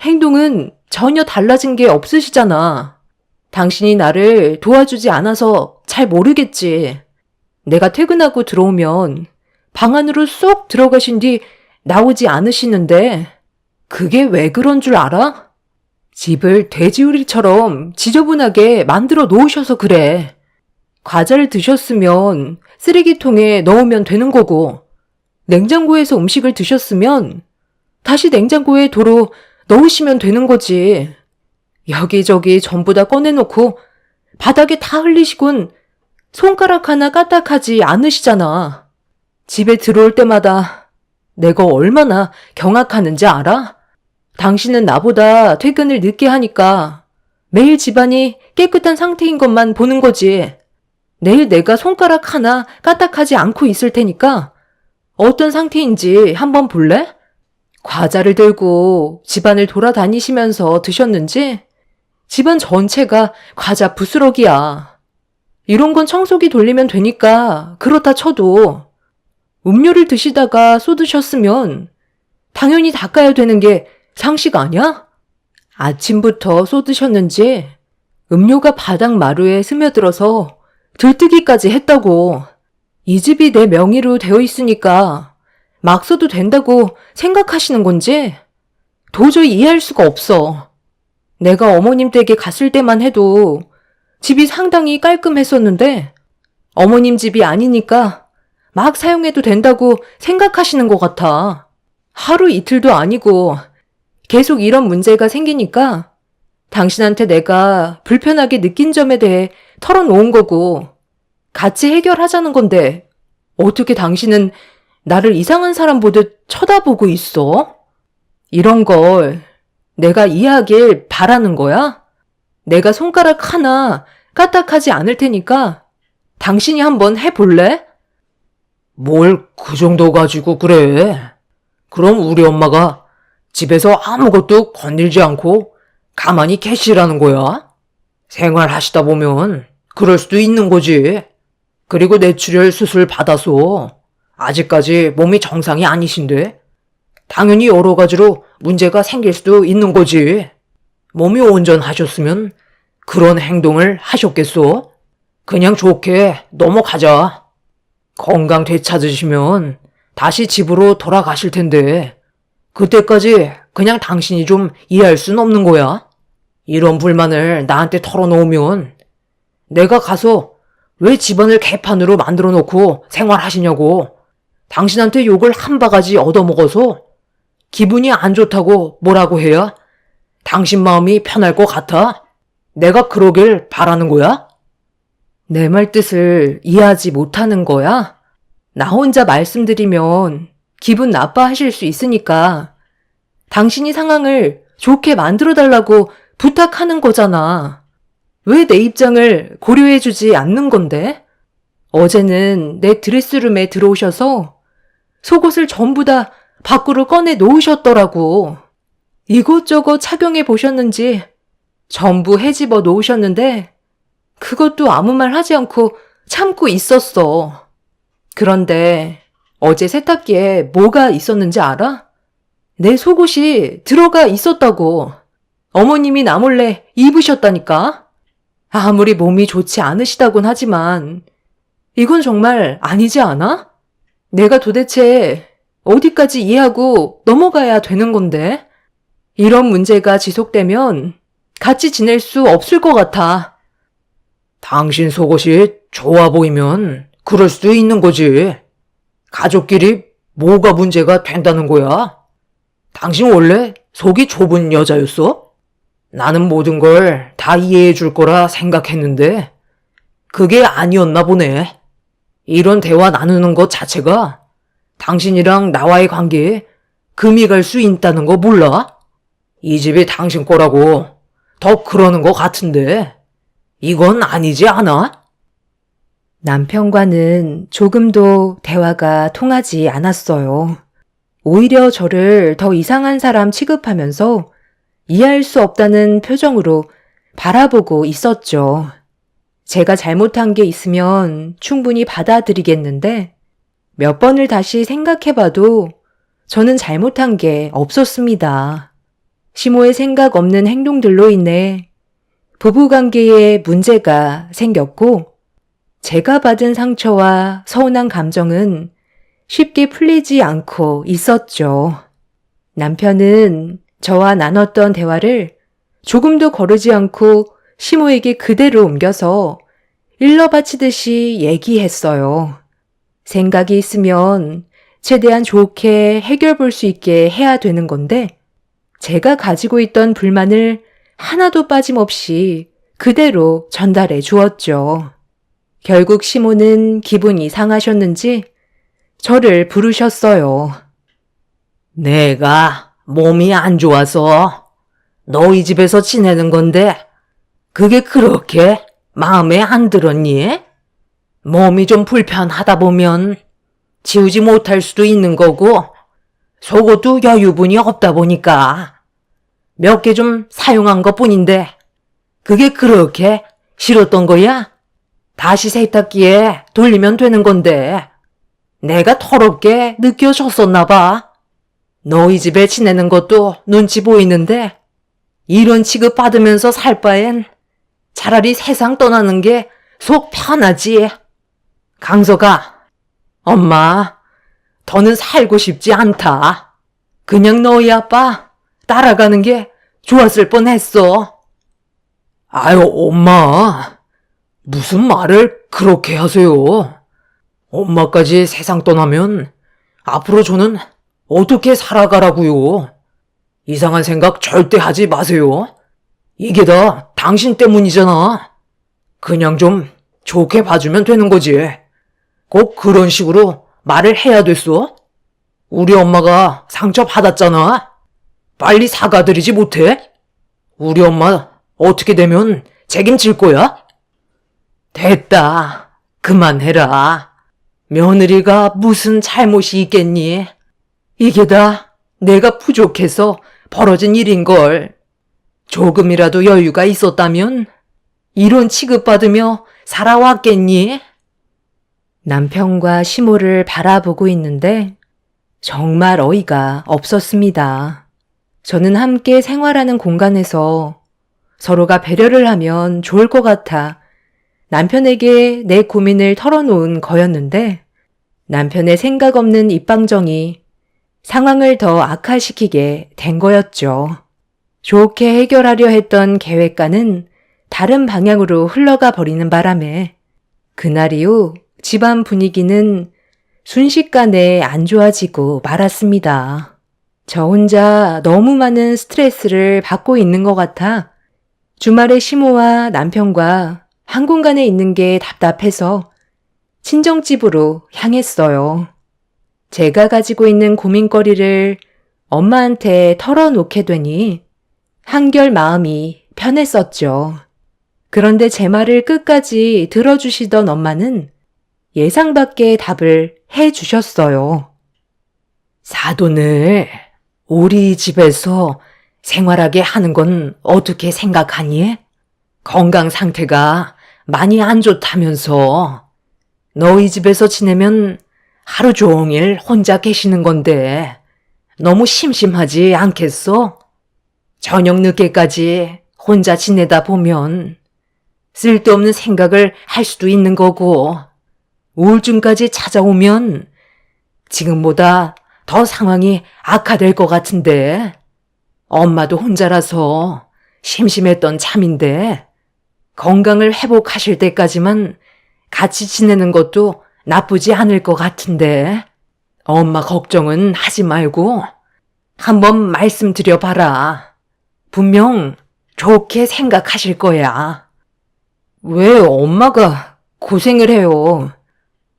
행동은 전혀 달라진 게 없으시잖아. 당신이 나를 도와주지 않아서 잘 모르겠지. 내가 퇴근하고 들어오면 방 안으로 쏙 들어가신 뒤 나오지 않으시는데 그게 왜 그런 줄 알아? 집을 돼지우리처럼 지저분하게 만들어 놓으셔서 그래. 과자를 드셨으면 쓰레기통에 넣으면 되는 거고 냉장고에서 음식을 드셨으면 다시 냉장고에 도로 넣으시면 되는 거지. 여기저기 전부 다 꺼내놓고 바닥에 다 흘리시곤 손가락 하나 까딱하지 않으시잖아. 집에 들어올 때마다 내가 얼마나 경악하는지 알아? 당신은 나보다 퇴근을 늦게 하니까 매일 집안이 깨끗한 상태인 것만 보는 거지. 내일 내가 손가락 하나 까딱하지 않고 있을 테니까 어떤 상태인지 한번 볼래? 과자를 들고 집안을 돌아다니시면서 드셨는지 집안 전체가 과자 부스러기야. 이런 건 청소기 돌리면 되니까 그렇다 쳐도 음료를 드시다가 쏟으셨으면 당연히 닦아야 되는 게 상식 아니야? 아침부터 쏟으셨는지 음료가 바닥 마루에 스며들어서 들뜨기까지 했다고. 이 집이 내 명의로 되어 있으니까 막 써도 된다고 생각하시는 건지 도저히 이해할 수가 없어. 내가 어머님 댁에 갔을 때만 해도 집이 상당히 깔끔했었는데 어머님 집이 아니니까 막 사용해도 된다고 생각하시는 것 같아. 하루 이틀도 아니고 계속 이런 문제가 생기니까 당신한테 내가 불편하게 느낀 점에 대해 털어놓은 거고 같이 해결하자는 건데 어떻게 당신은 나를 이상한 사람 보듯 쳐다보고 있어? 이런 걸 내가 이해하길 바라는 거야? 내가 손가락 하나 까딱하지 않을 테니까 당신이 한번 해볼래? 뭘 그 정도 가지고 그래? 그럼 우리 엄마가 집에서 아무것도 건들지 않고 가만히 계시라는 거야? 생활하시다 보면 그럴 수도 있는 거지. 그리고 뇌출혈 수술 받아서 아직까지 몸이 정상이 아니신데 당연히 여러 가지로 문제가 생길 수도 있는 거지. 몸이 온전하셨으면 그런 행동을 하셨겠어? 그냥 좋게 넘어가자. 건강 되찾으시면 다시 집으로 돌아가실 텐데 그때까지 그냥 당신이 좀 이해할 순 없는 거야? 이런 불만을 나한테 털어놓으면 내가 가서 왜 집안을 개판으로 만들어 놓고 생활하시냐고 당신한테 욕을 한 바가지 얻어먹어서 기분이 안 좋다고 뭐라고 해야 당신 마음이 편할 것 같아? 내가 그러길 바라는 거야? 내 말 뜻을 이해하지 못하는 거야? 나 혼자 말씀드리면 기분 나빠하실 수 있으니까 당신이 상황을 좋게 만들어달라고 부탁하는 거잖아. 왜 내 입장을 고려해주지 않는 건데? 어제는 내 드레스룸에 들어오셔서 속옷을 전부 다 밖으로 꺼내 놓으셨더라고. 이것저것 착용해 보셨는지 전부 헤집어 놓으셨는데 그것도 아무 말 하지 않고 참고 있었어. 그런데 어제 세탁기에 뭐가 있었는지 알아? 내 속옷이 들어가 있었다고. 어머님이 나 몰래 입으셨다니까. 아무리 몸이 좋지 않으시다곤 하지만 이건 정말 아니지 않아? 내가 도대체 어디까지 이해하고 넘어가야 되는 건데? 이런 문제가 지속되면 같이 지낼 수 없을 것 같아. 당신 속옷이 좋아 보이면 그럴 수도 있는 거지. 가족끼리 뭐가 문제가 된다는 거야? 당신 원래 속이 좁은 여자였어? 나는 모든 걸 다 이해해 줄 거라 생각했는데 그게 아니었나 보네. 이런 대화 나누는 것 자체가 당신이랑 나와의 관계에 금이 갈 수 있다는 거 몰라? 이 집이 당신 거라고 더 그러는 것 같은데 이건 아니지 않아? 남편과는 조금도 대화가 통하지 않았어요. 오히려 저를 더 이상한 사람 취급하면서 이해할 수 없다는 표정으로 바라보고 있었죠. 제가 잘못한 게 있으면 충분히 받아들이겠는데 몇 번을 다시 생각해봐도 저는 잘못한 게 없었습니다. 시모의 생각 없는 행동들로 인해 부부관계에 문제가 생겼고 제가 받은 상처와 서운한 감정은 쉽게 풀리지 않고 있었죠. 남편은 저와 나눴던 대화를 조금도 거르지 않고 시모에게 그대로 옮겨서 일러 바치듯이 얘기했어요. 생각이 있으면 최대한 좋게 해결 볼 수 있게 해야 되는 건데 제가 가지고 있던 불만을 하나도 빠짐없이 그대로 전달해 주었죠. 결국 시모는 기분이 상하셨는지 저를 부르셨어요. 내가 몸이 안 좋아서 너희 집에서 지내는 건데 그게 그렇게 마음에 안 들었니? 몸이 좀 불편하다 보면 지우지 못할 수도 있는 거고 속옷도 여유분이 없다 보니까 몇 개 좀 사용한 것뿐인데 그게 그렇게 싫었던 거야? 다시 세탁기에 돌리면 되는 건데 내가 더럽게 느껴졌었나 봐. 너희 집에 지내는 것도 눈치 보이는데 이런 취급 받으면서 살 바엔 차라리 세상 떠나는 게 속 편하지. 강서가, 엄마, 더는 살고 싶지 않다. 그냥 너희 아빠 따라가는 게 좋았을 뻔했어. 아유, 엄마, 무슨 말을 그렇게 하세요? 엄마까지 세상 떠나면 앞으로 저는 어떻게 살아가라고요? 이상한 생각 절대 하지 마세요. 이게 다 당신 때문이잖아. 그냥 좀 좋게 봐주면 되는 거지. 꼭 그런 식으로 말을 해야 됐어? 우리 엄마가 상처 받았잖아. 빨리 사과드리지 못해? 우리 엄마 어떻게 되면 책임질 거야? 됐다. 그만해라. 며느리가 무슨 잘못이 있겠니? 이게 다 내가 부족해서 벌어진 일인걸. 조금이라도 여유가 있었다면 이런 취급받으며 살아왔겠니? 남편과 시모를 바라보고 있는데 정말 어이가 없었습니다. 저는 함께 생활하는 공간에서 서로가 배려를 하면 좋을 것 같아 남편에게 내 고민을 털어놓은 거였는데 남편의 생각 없는 입방정이 상황을 더 악화시키게 된 거였죠. 좋게 해결하려 했던 계획과는 다른 방향으로 흘러가 버리는 바람에 그날 이후 집안 분위기는 순식간에 안 좋아지고 말았습니다. 저 혼자 너무 많은 스트레스를 받고 있는 것 같아 주말에 시모와 남편과 한 공간에 있는 게 답답해서 친정집으로 향했어요. 제가 가지고 있는 고민거리를 엄마한테 털어놓게 되니 한결 마음이 편했었죠. 그런데 제 말을 끝까지 들어주시던 엄마는 예상 밖의 답을 해주셨어요. 사돈을 우리 집에서 생활하게 하는 건 어떻게 생각하니? 건강 상태가 많이 안 좋다면서 너희 집에서 지내면 하루 종일 혼자 계시는 건데 너무 심심하지 않겠어? 저녁 늦게까지 혼자 지내다 보면 쓸데없는 생각을 할 수도 있는 거고 우울증까지 찾아오면 지금보다 더 상황이 악화될 것 같은데 엄마도 혼자라서 심심했던 참인데 건강을 회복하실 때까지만 같이 지내는 것도 나쁘지 않을 것 같은데 엄마 걱정은 하지 말고 한번 말씀드려 봐라. 분명 좋게 생각하실 거야. 왜 엄마가 고생을 해요?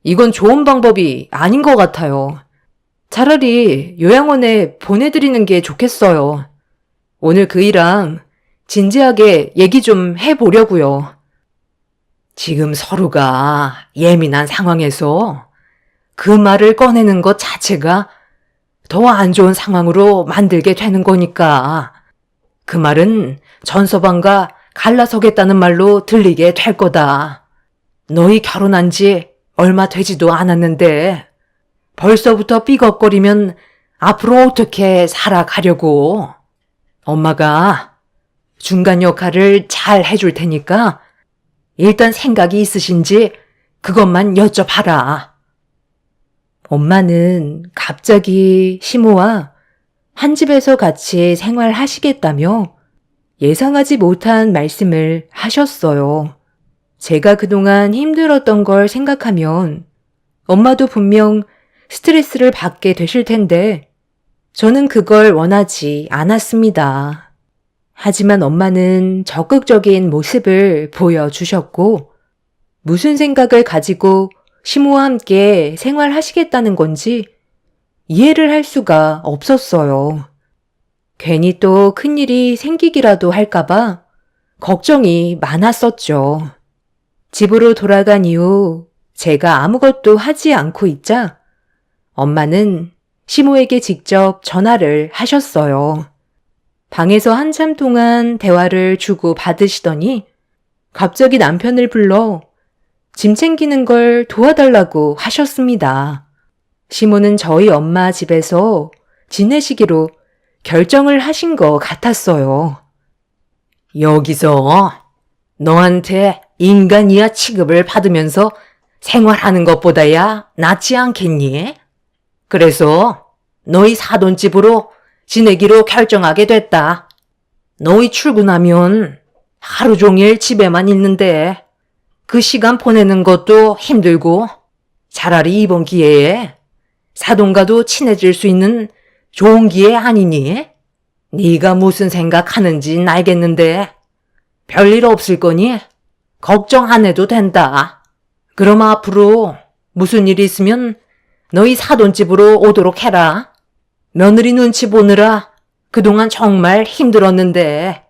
이건 좋은 방법이 아닌 것 같아요. 차라리 요양원에 보내드리는 게 좋겠어요. 오늘 그이랑 진지하게 얘기 좀 해보려고요. 지금 서로가 예민한 상황에서 그 말을 꺼내는 것 자체가 더 안 좋은 상황으로 만들게 되는 거니까 그 말은 전서방과 갈라서겠다는 말로 들리게 될 거다. 너희 결혼한 지 얼마 되지도 않았는데 벌써부터 삐걱거리면 앞으로 어떻게 살아가려고. 엄마가 중간 역할을 잘 해줄 테니까 일단 생각이 있으신지 그것만 여쭤봐라. 엄마는 갑자기 시모와 한 집에서 같이 생활하시겠다며 예상하지 못한 말씀을 하셨어요. 제가 그동안 힘들었던 걸 생각하면 엄마도 분명 스트레스를 받게 되실 텐데 저는 그걸 원하지 않았습니다. 하지만 엄마는 적극적인 모습을 보여주셨고 무슨 생각을 가지고 시모와 함께 생활하시겠다는 건지 이해를 할 수가 없었어요. 괜히 또 큰일이 생기기라도 할까봐 걱정이 많았었죠. 집으로 돌아간 이후 제가 아무것도 하지 않고 있자 엄마는 시모에게 직접 전화를 하셨어요. 방에서 한참 동안 대화를 주고 받으시더니 갑자기 남편을 불러 짐 챙기는 걸 도와달라고 하셨습니다. 시모는 저희 엄마 집에서 지내시기로 결정을 하신 것 같았어요. 여기서 너한테 인간이야 취급을 받으면서 생활하는 것보다야 낫지 않겠니? 그래서 너희 사돈집으로 지내기로 결정하게 됐다. 너희 출근하면 하루 종일 집에만 있는데 그 시간 보내는 것도 힘들고 차라리 이번 기회에 사돈과도 친해질 수 있는 좋은 기회 아니니? 네가 무슨 생각하는진 알겠는데 별일 없을 거니 걱정 안 해도 된다. 그럼 앞으로 무슨 일이 있으면 너희 사돈집으로 오도록 해라. 며느리 눈치 보느라 그동안 정말 힘들었는데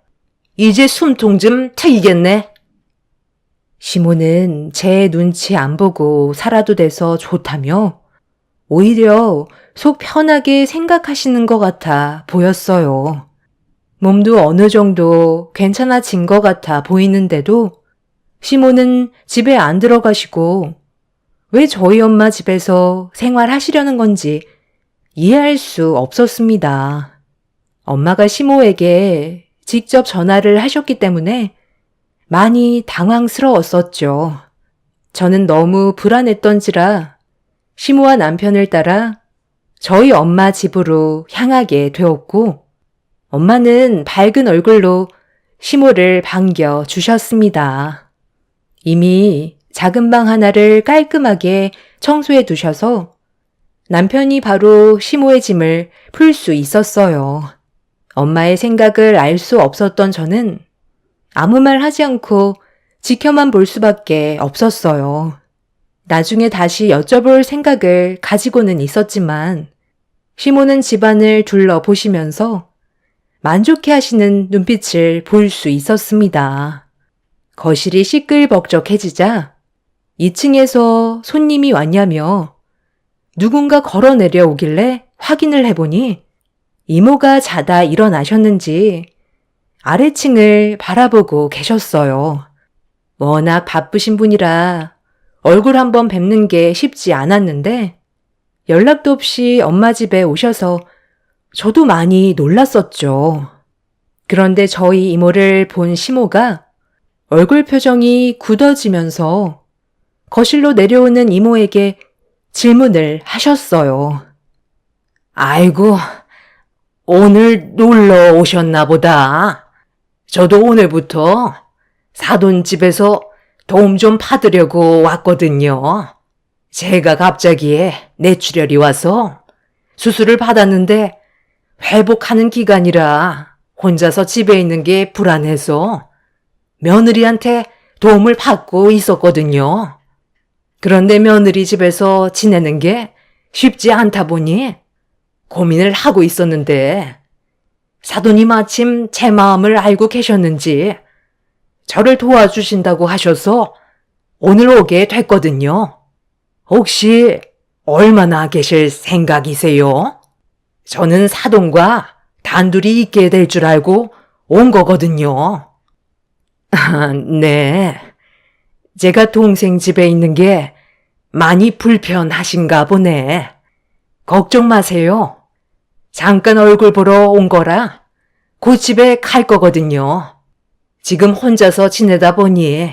이제 숨통 좀 트이겠네. 시모는 제 눈치 안 보고 살아도 돼서 좋다며 오히려 속 편하게 생각하시는 것 같아 보였어요. 몸도 어느 정도 괜찮아진 것 같아 보이는데도 시모는 집에 안 들어가시고 왜 저희 엄마 집에서 생활하시려는 건지 이해할 수 없었습니다. 엄마가 시모에게 직접 전화를 하셨기 때문에 많이 당황스러웠었죠. 저는 너무 불안했던지라 시모와 남편을 따라 저희 엄마 집으로 향하게 되었고 엄마는 밝은 얼굴로 시모를 반겨 주셨습니다. 이미 작은 방 하나를 깔끔하게 청소해 두셔서 남편이 바로 시모의 짐을 풀 수 있었어요. 엄마의 생각을 알 수 없었던 저는 아무 말 하지 않고 지켜만 볼 수밖에 없었어요. 나중에 다시 여쭤볼 생각을 가지고는 있었지만 시모는 집안을 둘러보시면서 만족해 하시는 눈빛을 볼 수 있었습니다. 거실이 시끌벅적해지자 2층에서 손님이 왔냐며 누군가 걸어 내려오길래 확인을 해보니 이모가 자다 일어나셨는지 아래층을 바라보고 계셨어요. 워낙 바쁘신 분이라 얼굴 한번 뵙는 게 쉽지 않았는데 연락도 없이 엄마 집에 오셔서 저도 많이 놀랐었죠. 그런데 저희 이모를 본 시모가 얼굴 표정이 굳어지면서 거실로 내려오는 이모에게 질문을 하셨어요. 아이고, 오늘 놀러 오셨나 보다. 저도 오늘부터 사돈집에서 도움 좀 받으려고 왔거든요. 제가 갑자기 뇌출혈이 와서 수술을 받았는데 회복하는 기간이라 혼자서 집에 있는 게 불안해서 며느리한테 도움을 받고 있었거든요. 그런데 며느리 집에서 지내는 게 쉽지 않다 보니 고민을 하고 있었는데 사돈이 마침 제 마음을 알고 계셨는지 저를 도와주신다고 하셔서 오늘 오게 됐거든요. 혹시 얼마나 계실 생각이세요? 저는 사돈과 단둘이 있게 될 줄 알고 온 거거든요. 네. 제가 동생 집에 있는 게 많이 불편하신가 보네. 걱정 마세요. 잠깐 얼굴 보러 온 거라 그 집에 갈 거거든요. 지금 혼자서 지내다 보니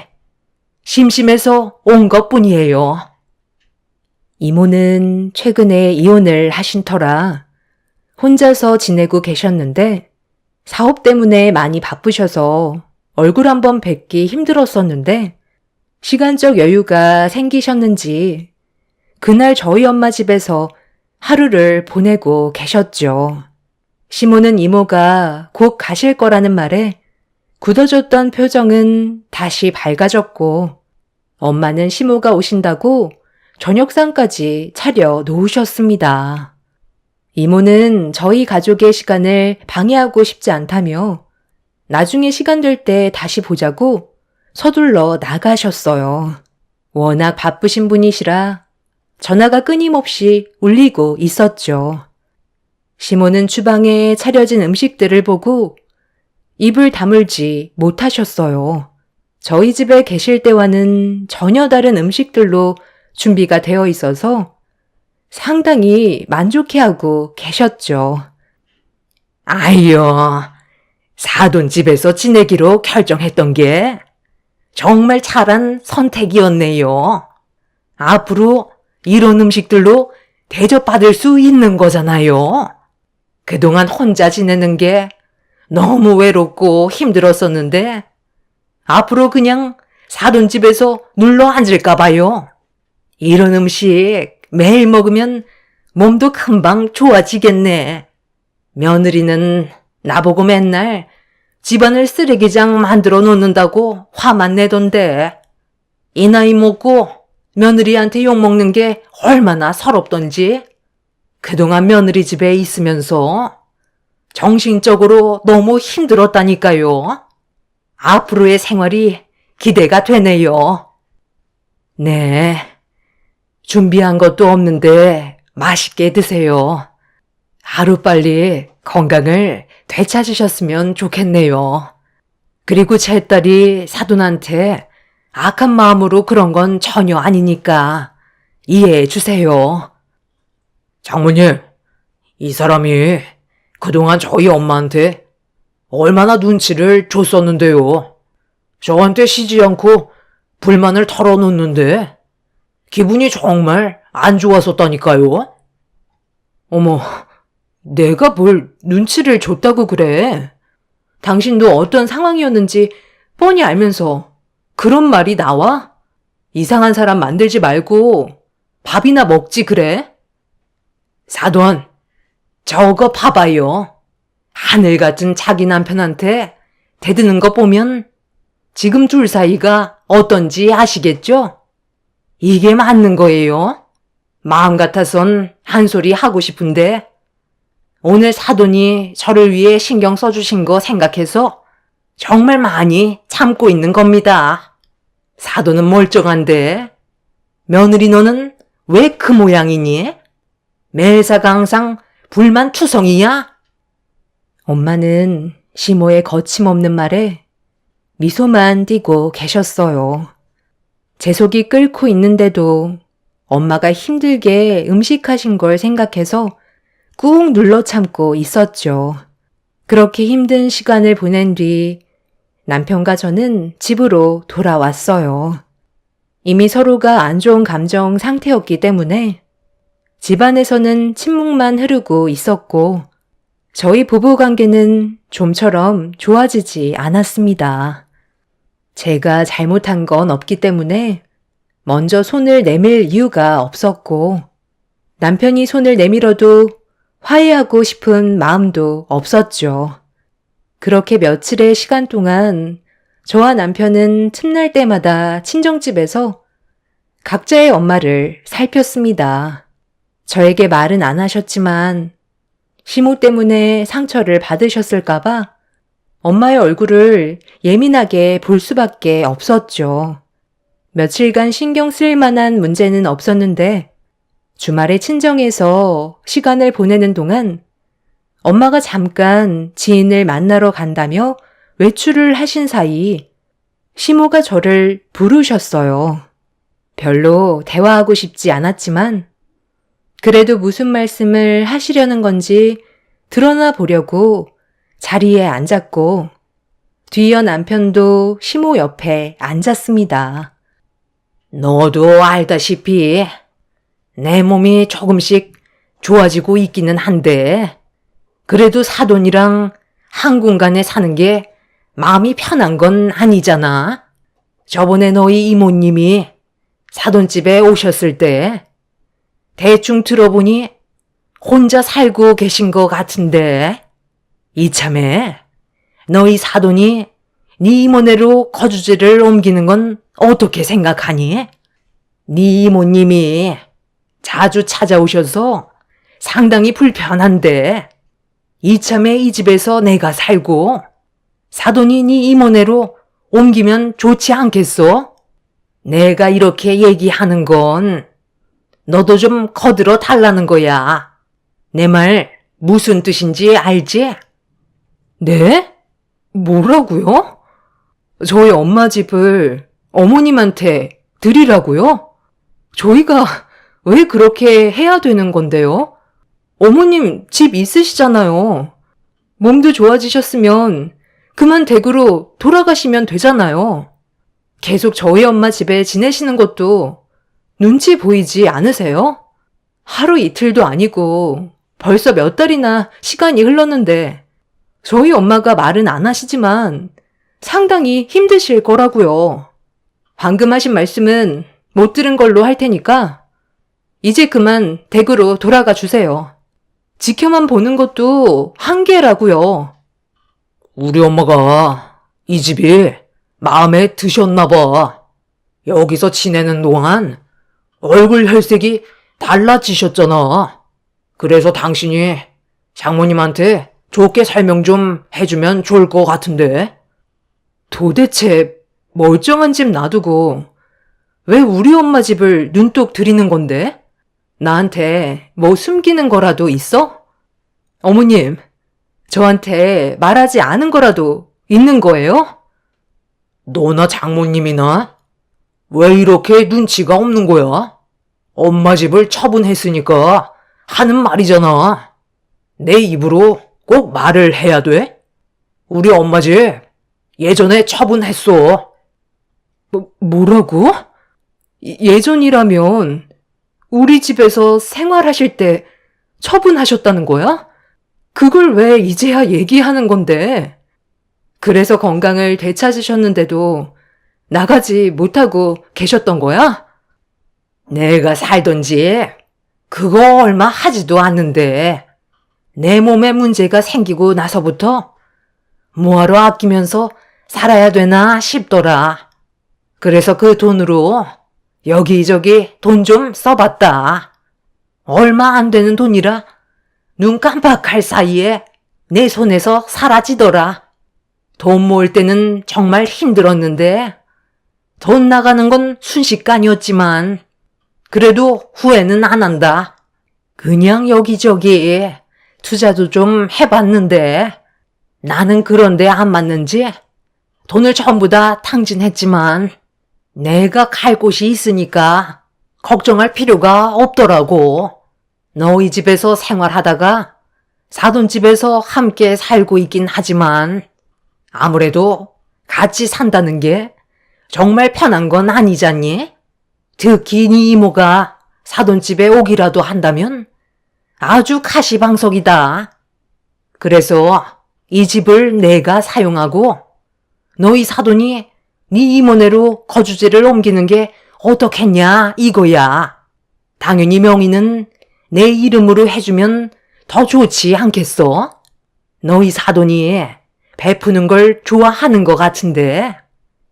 심심해서 온 것뿐이에요. 이모는 최근에 이혼을 하신 터라 혼자서 지내고 계셨는데 사업 때문에 많이 바쁘셔서 얼굴 한번 뵙기 힘들었었는데 시간적 여유가 생기셨는지 그날 저희 엄마 집에서 하루를 보내고 계셨죠. 시모는 이모가 곧 가실 거라는 말에 굳어졌던 표정은 다시 밝아졌고 엄마는 시모가 오신다고 저녁상까지 차려 놓으셨습니다. 이모는 저희 가족의 시간을 방해하고 싶지 않다며 나중에 시간 될 때 다시 보자고 서둘러 나가셨어요. 워낙 바쁘신 분이시라 전화가 끊임없이 울리고 있었죠. 시모는 주방에 차려진 음식들을 보고 입을 다물지 못하셨어요. 저희 집에 계실 때와는 전혀 다른 음식들로 준비가 되어 있어서 상당히 만족해하고 계셨죠. 아이요, 사돈 집에서 지내기로 결정했던 게 정말 잘한 선택이었네요. 앞으로 이런 음식들로 대접받을 수 있는 거잖아요. 그동안 혼자 지내는 게 너무 외롭고 힘들었었는데 앞으로 그냥 사돈 집에서 눌러 앉을까 봐요. 이런 음식 매일 먹으면 몸도 금방 좋아지겠네. 며느리는 나보고 맨날 집안을 쓰레기장 만들어 놓는다고 화만 내던데 이 나이 먹고 며느리한테 욕먹는 게 얼마나 서럽던지 그동안 며느리 집에 있으면서 정신적으로 너무 힘들었다니까요. 앞으로의 생활이 기대가 되네요. 네, 준비한 것도 없는데 맛있게 드세요. 하루빨리 건강을 되찾으셨으면 좋겠네요. 그리고 제 딸이 사돈한테 악한 마음으로 그런 건 전혀 아니니까 이해해 주세요. 장모님, 이 사람이 그동안 저희 엄마한테 얼마나 눈치를 줬었는데요. 저한테 쉬지 않고 불만을 털어놓는데 기분이 정말 안 좋았었다니까요. 어머, 내가 뭘 눈치를 줬다고 그래. 당신도 어떤 상황이었는지 뻔히 알면서 그런 말이 나와? 이상한 사람 만들지 말고 밥이나 먹지 그래? 사돈, 저거 봐봐요. 하늘 같은 자기 남편한테 대드는 거 보면 지금 둘 사이가 어떤지 아시겠죠? 이게 맞는 거예요. 마음 같아선 한 소리 하고 싶은데 오늘 사돈이 저를 위해 신경 써주신 거 생각해서 정말 많이 참고 있는 겁니다. 사돈은 멀쩡한데 며느리 너는 왜 그 모양이니? 매사가 항상 불만투성이야? 엄마는 시모의 거침없는 말에 미소만 띠고 계셨어요. 제 속이 끓고 있는데도 엄마가 힘들게 음식하신 걸 생각해서 꾹 눌러 참고 있었죠. 그렇게 힘든 시간을 보낸 뒤 남편과 저는 집으로 돌아왔어요. 이미 서로가 안 좋은 감정 상태였기 때문에 집안에서는 침묵만 흐르고 있었고 저희 부부 관계는 좀처럼 좋아지지 않았습니다. 제가 잘못한 건 없기 때문에 먼저 손을 내밀 이유가 없었고 남편이 손을 내밀어도 화해하고 싶은 마음도 없었죠. 그렇게 며칠의 시간 동안 저와 남편은 틈날 때마다 친정집에서 각자의 엄마를 살폈습니다. 저에게 말은 안 하셨지만 시모 때문에 상처를 받으셨을까봐 엄마의 얼굴을 예민하게 볼 수밖에 없었죠. 며칠간 신경 쓸 만한 문제는 없었는데 주말에 친정에서 시간을 보내는 동안 엄마가 잠깐 지인을 만나러 간다며 외출을 하신 사이 시모가 저를 부르셨어요. 별로 대화하고 싶지 않았지만 그래도 무슨 말씀을 하시려는 건지 드러나 보려고 자리에 앉았고 뒤이어 남편도 시모 옆에 앉았습니다. 너도 알다시피 내 몸이 조금씩 좋아지고 있기는 한데 그래도 사돈이랑 한 공간에 사는 게 마음이 편한 건 아니잖아. 저번에 너희 이모님이 사돈집에 오셨을 때 대충 들어보니 혼자 살고 계신 것 같은데 이참에 너희 사돈이 네 이모네로 거주지를 옮기는 건 어떻게 생각하니? 네 이모님이 자주 찾아오셔서 상당히 불편한데 이참에 이 집에서 내가 살고 사돈이 네 이모네로 옮기면 좋지 않겠어? 내가 이렇게 얘기하는 건 너도 좀 거들어 달라는 거야. 내 말 무슨 뜻인지 알지? 네? 뭐라고요? 저희 엄마 집을 어머님한테 드리라고요? 저희가 왜 그렇게 해야 되는 건데요? 어머님 집 있으시잖아요. 몸도 좋아지셨으면 그만 댁으로 돌아가시면 되잖아요. 계속 저희 엄마 집에 지내시는 것도 눈치 보이지 않으세요? 하루 이틀도 아니고 벌써 몇 달이나 시간이 흘렀는데 저희 엄마가 말은 안 하시지만 상당히 힘드실 거라고요. 방금 하신 말씀은 못 들은 걸로 할 테니까 이제 그만 댁으로 돌아가 주세요. 지켜만 보는 것도 한계라고요. 우리 엄마가 이 집이 마음에 드셨나 봐. 여기서 지내는 동안 얼굴 혈색이 달라지셨잖아. 그래서 당신이 장모님한테 좋게 설명 좀 해주면 좋을 것 같은데. 도대체 멀쩡한 집 놔두고 왜 우리 엄마 집을 눈독 들이는 건데? 나한테 뭐 숨기는 거라도 있어? 어머님, 저한테 말하지 않은 거라도 있는 거예요? 너나 장모님이나 왜 이렇게 눈치가 없는 거야? 엄마 집을 처분했으니까 하는 말이잖아. 내 입으로 꼭 말을 해야 돼? 우리 엄마 집 예전에 처분했어. 뭐라고? 예전이라면 우리 집에서 생활하실 때 처분하셨다는 거야? 그걸 왜 이제야 얘기하는 건데? 그래서 건강을 되찾으셨는데도 나가지 못하고 계셨던 거야? 내가 살던지 그거 얼마 하지도 않는데 내 몸에 문제가 생기고 나서부터 뭐하러 아끼면서 살아야 되나 싶더라. 그래서 그 돈으로 여기저기 돈 좀 써봤다. 얼마 안 되는 돈이라 눈 깜빡할 사이에 내 손에서 사라지더라. 돈 모을 때는 정말 힘들었는데 돈 나가는 건 순식간이었지만 그래도 후회는 안 한다. 그냥 여기저기 투자도 좀 해봤는데 나는 그런데 안 맞는지 돈을 전부 다 탕진했지만 내가 갈 곳이 있으니까 걱정할 필요가 없더라고. 너희 집에서 생활하다가 사돈집에서 함께 살고 있긴 하지만 아무래도 같이 산다는 게 정말 편한 건 아니잖니? 특히 네 이모가 사돈집에 오기라도 한다면 아주 가시방석이다. 그래서 이 집을 내가 사용하고 너희 사돈이 네 이모네로 거주지를 옮기는 게 어떻겠냐 이거야. 당연히 명의는 내 이름으로 해주면 더 좋지 않겠어? 너희 사돈이 베푸는 걸 좋아하는 것 같은데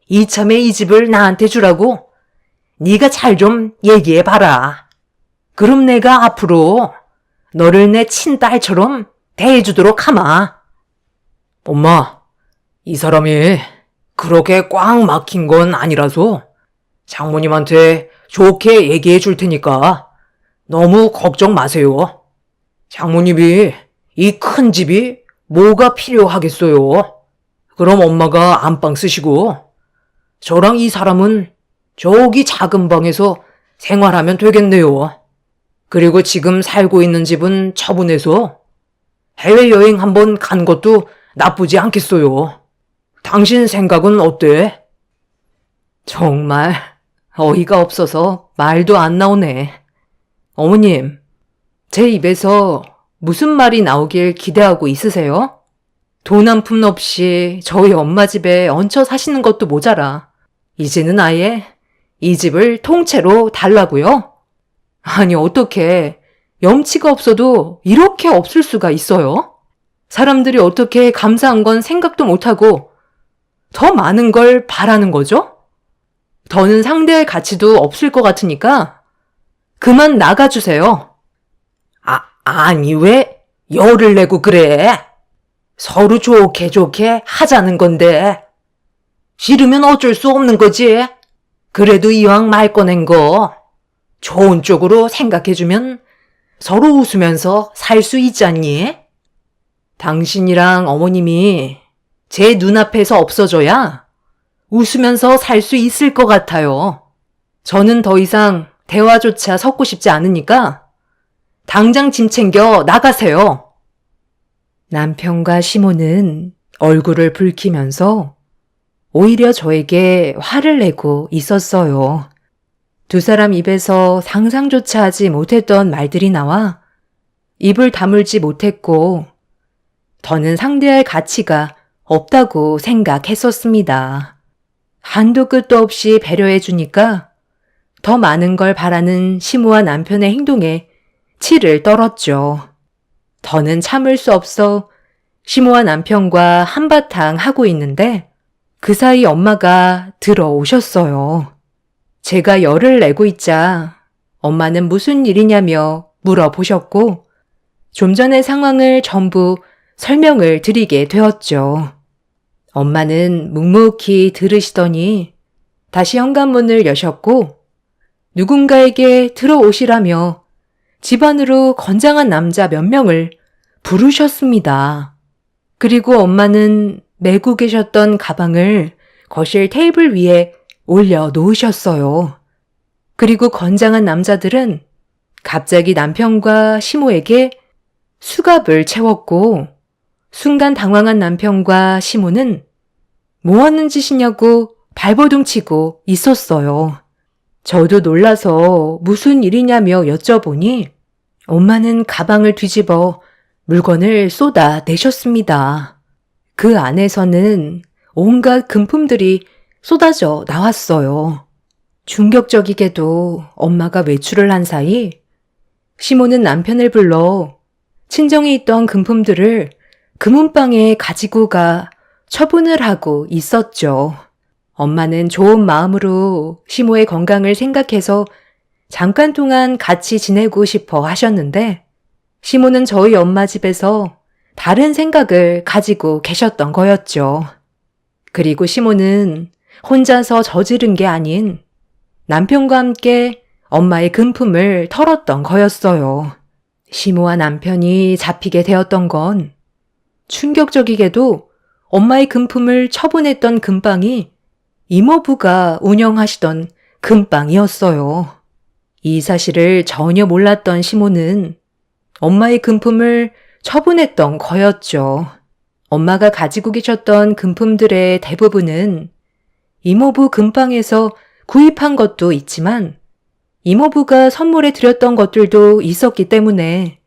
이참에 이 집을 나한테 주라고 네가 잘 좀 얘기해봐라. 그럼 내가 앞으로 너를 내 친딸처럼 대해주도록 하마. 엄마, 이 사람이 그렇게 꽉 막힌 건 아니라서 장모님한테 좋게 얘기해 줄 테니까 너무 걱정 마세요. 장모님이 이 큰 집이 뭐가 필요하겠어요. 그럼 엄마가 안방 쓰시고 저랑 이 사람은 저기 작은 방에서 생활하면 되겠네요. 그리고 지금 살고 있는 집은 처분해서 해외여행 한번 간 것도 나쁘지 않겠어요. 당신 생각은 어때? 정말 어이가 없어서 말도 안 나오네. 어머님, 제 입에서 무슨 말이 나오길 기대하고 있으세요? 돈 한 푼 없이 저희 엄마 집에 얹혀 사시는 것도 모자라 이제는 아예 이 집을 통째로 달라고요? 아니 어떻게 염치가 없어도 이렇게 없을 수가 있어요? 사람들이 어떻게 감사한 건 생각도 못하고 더 많은 걸 바라는 거죠? 더는 상대할 가치도 없을 것 같으니까 그만 나가주세요. 아니 왜 열을 내고 그래? 서로 좋게 좋게 하자는 건데. 싫으면 어쩔 수 없는 거지. 그래도 이왕 말 꺼낸 거 좋은 쪽으로 생각해주면 서로 웃으면서 살 수 있지 않니? 당신이랑 어머님이 제 눈앞에서 없어져야 웃으면서 살 수 있을 것 같아요. 저는 더 이상 대화조차 섞고 싶지 않으니까 당장 짐 챙겨 나가세요. 남편과 시모는 얼굴을 붉히면서 오히려 저에게 화를 내고 있었어요. 두 사람 입에서 상상조차 하지 못했던 말들이 나와 입을 다물지 못했고 더는 상대할 가치가 없다고 생각했었습니다. 한도 끝도 없이 배려해주니까 더 많은 걸 바라는 시모와 남편의 행동에 치를 떨었죠. 더는 참을 수 없어 시모와 남편과 한바탕 하고 있는데 그 사이 엄마가 들어오셨어요. 제가 열을 내고 있자 엄마는 무슨 일이냐며 물어보셨고 좀 전의 상황을 전부 설명을 드리게 되었죠. 엄마는 묵묵히 들으시더니 다시 현관문을 여셨고 누군가에게 들어오시라며 집 안으로 건장한 남자 몇 명을 부르셨습니다. 그리고 엄마는 메고 계셨던 가방을 거실 테이블 위에 올려놓으셨어요. 그리고 건장한 남자들은 갑자기 남편과 시모에게 수갑을 채웠고 순간 당황한 남편과 시모는 뭐 하는 짓이냐고 발버둥치고 있었어요. 저도 놀라서 무슨 일이냐며 여쭤보니 엄마는 가방을 뒤집어 물건을 쏟아내셨습니다. 그 안에서는 온갖 금품들이 쏟아져 나왔어요. 충격적이게도 엄마가 외출을 한 사이 시모는 남편을 불러 친정에 있던 금품들을 금은방에 가지고 가 처분을 하고 있었죠. 엄마는 좋은 마음으로 시모의 건강을 생각해서 잠깐 동안 같이 지내고 싶어 하셨는데 시모는 저희 엄마 집에서 다른 생각을 가지고 계셨던 거였죠. 그리고 시모는 혼자서 저지른 게 아닌 남편과 함께 엄마의 금품을 털었던 거였어요. 시모와 남편이 잡히게 되었던 건 충격적이게도 엄마의 금품을 처분했던 금방이 이모부가 운영하시던 금방이었어요. 이 사실을 전혀 몰랐던 시모는 엄마의 금품을 처분했던 거였죠. 엄마가 가지고 계셨던 금품들의 대부분은 이모부 금방에서 구입한 것도 있지만 이모부가 선물해 드렸던 것들도 있었기 때문에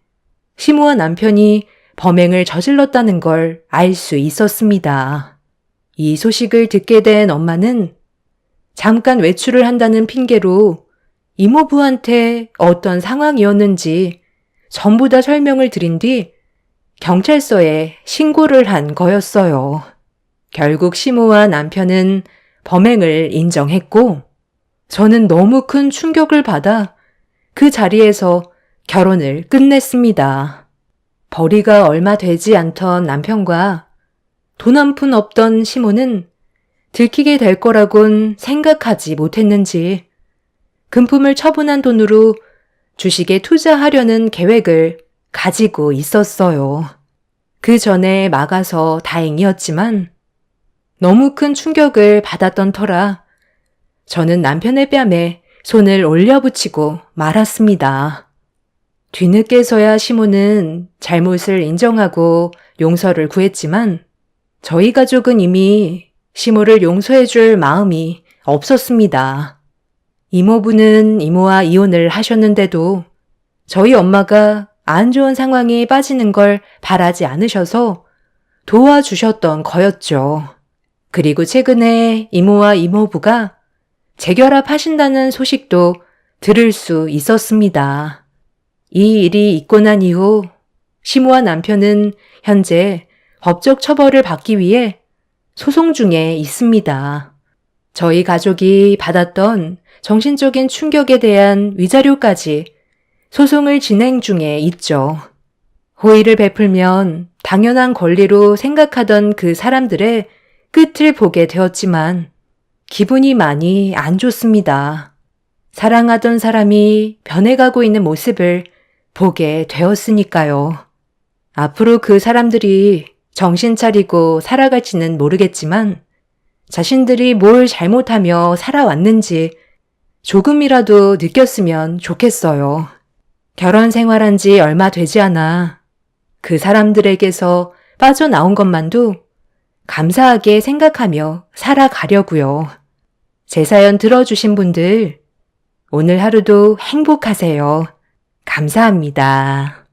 시모와 남편이 범행을 저질렀다는 걸 알 수 있었습니다. 이 소식을 듣게 된 엄마는 잠깐 외출을 한다는 핑계로 이모부한테 어떤 상황이었는지 전부 다 설명을 드린 뒤 경찰서에 신고를 한 거였어요. 결국 시모와 남편은 범행을 인정했고 저는 너무 큰 충격을 받아 그 자리에서 결혼을 끝냈습니다. 벌이가 얼마 되지 않던 남편과 돈 한 푼 없던 시모는 들키게 될 거라곤 생각하지 못했는지 금품을 처분한 돈으로 주식에 투자하려는 계획을 가지고 있었어요. 그 전에 막아서 다행이었지만 너무 큰 충격을 받았던 터라 저는 남편의 뺨에 손을 올려붙이고 말았습니다. 뒤늦게서야 시모는 잘못을 인정하고 용서를 구했지만 저희 가족은 이미 시모를 용서해줄 마음이 없었습니다. 이모부는 이모와 이혼을 하셨는데도 저희 엄마가 안 좋은 상황에 빠지는 걸 바라지 않으셔서 도와주셨던 거였죠. 그리고 최근에 이모와 이모부가 재결합하신다는 소식도 들을 수 있었습니다. 이 일이 있고 난 이후 시모와 남편은 현재 법적 처벌을 받기 위해 소송 중에 있습니다. 저희 가족이 받았던 정신적인 충격에 대한 위자료까지 소송을 진행 중에 있죠. 호의를 베풀면 당연한 권리로 생각하던 그 사람들의 끝을 보게 되었지만 기분이 많이 안 좋습니다. 사랑하던 사람이 변해가고 있는 모습을 보게 되었으니까요. 앞으로 그 사람들이 정신 차리고 살아갈지는 모르겠지만 자신들이 뭘 잘못하며 살아왔는지 조금이라도 느꼈으면 좋겠어요. 결혼 생활한 지 얼마 되지 않아 그 사람들에게서 빠져나온 것만도 감사하게 생각하며 살아가려고요. 제 사연 들어주신 분들 오늘 하루도 행복하세요. 감사합니다.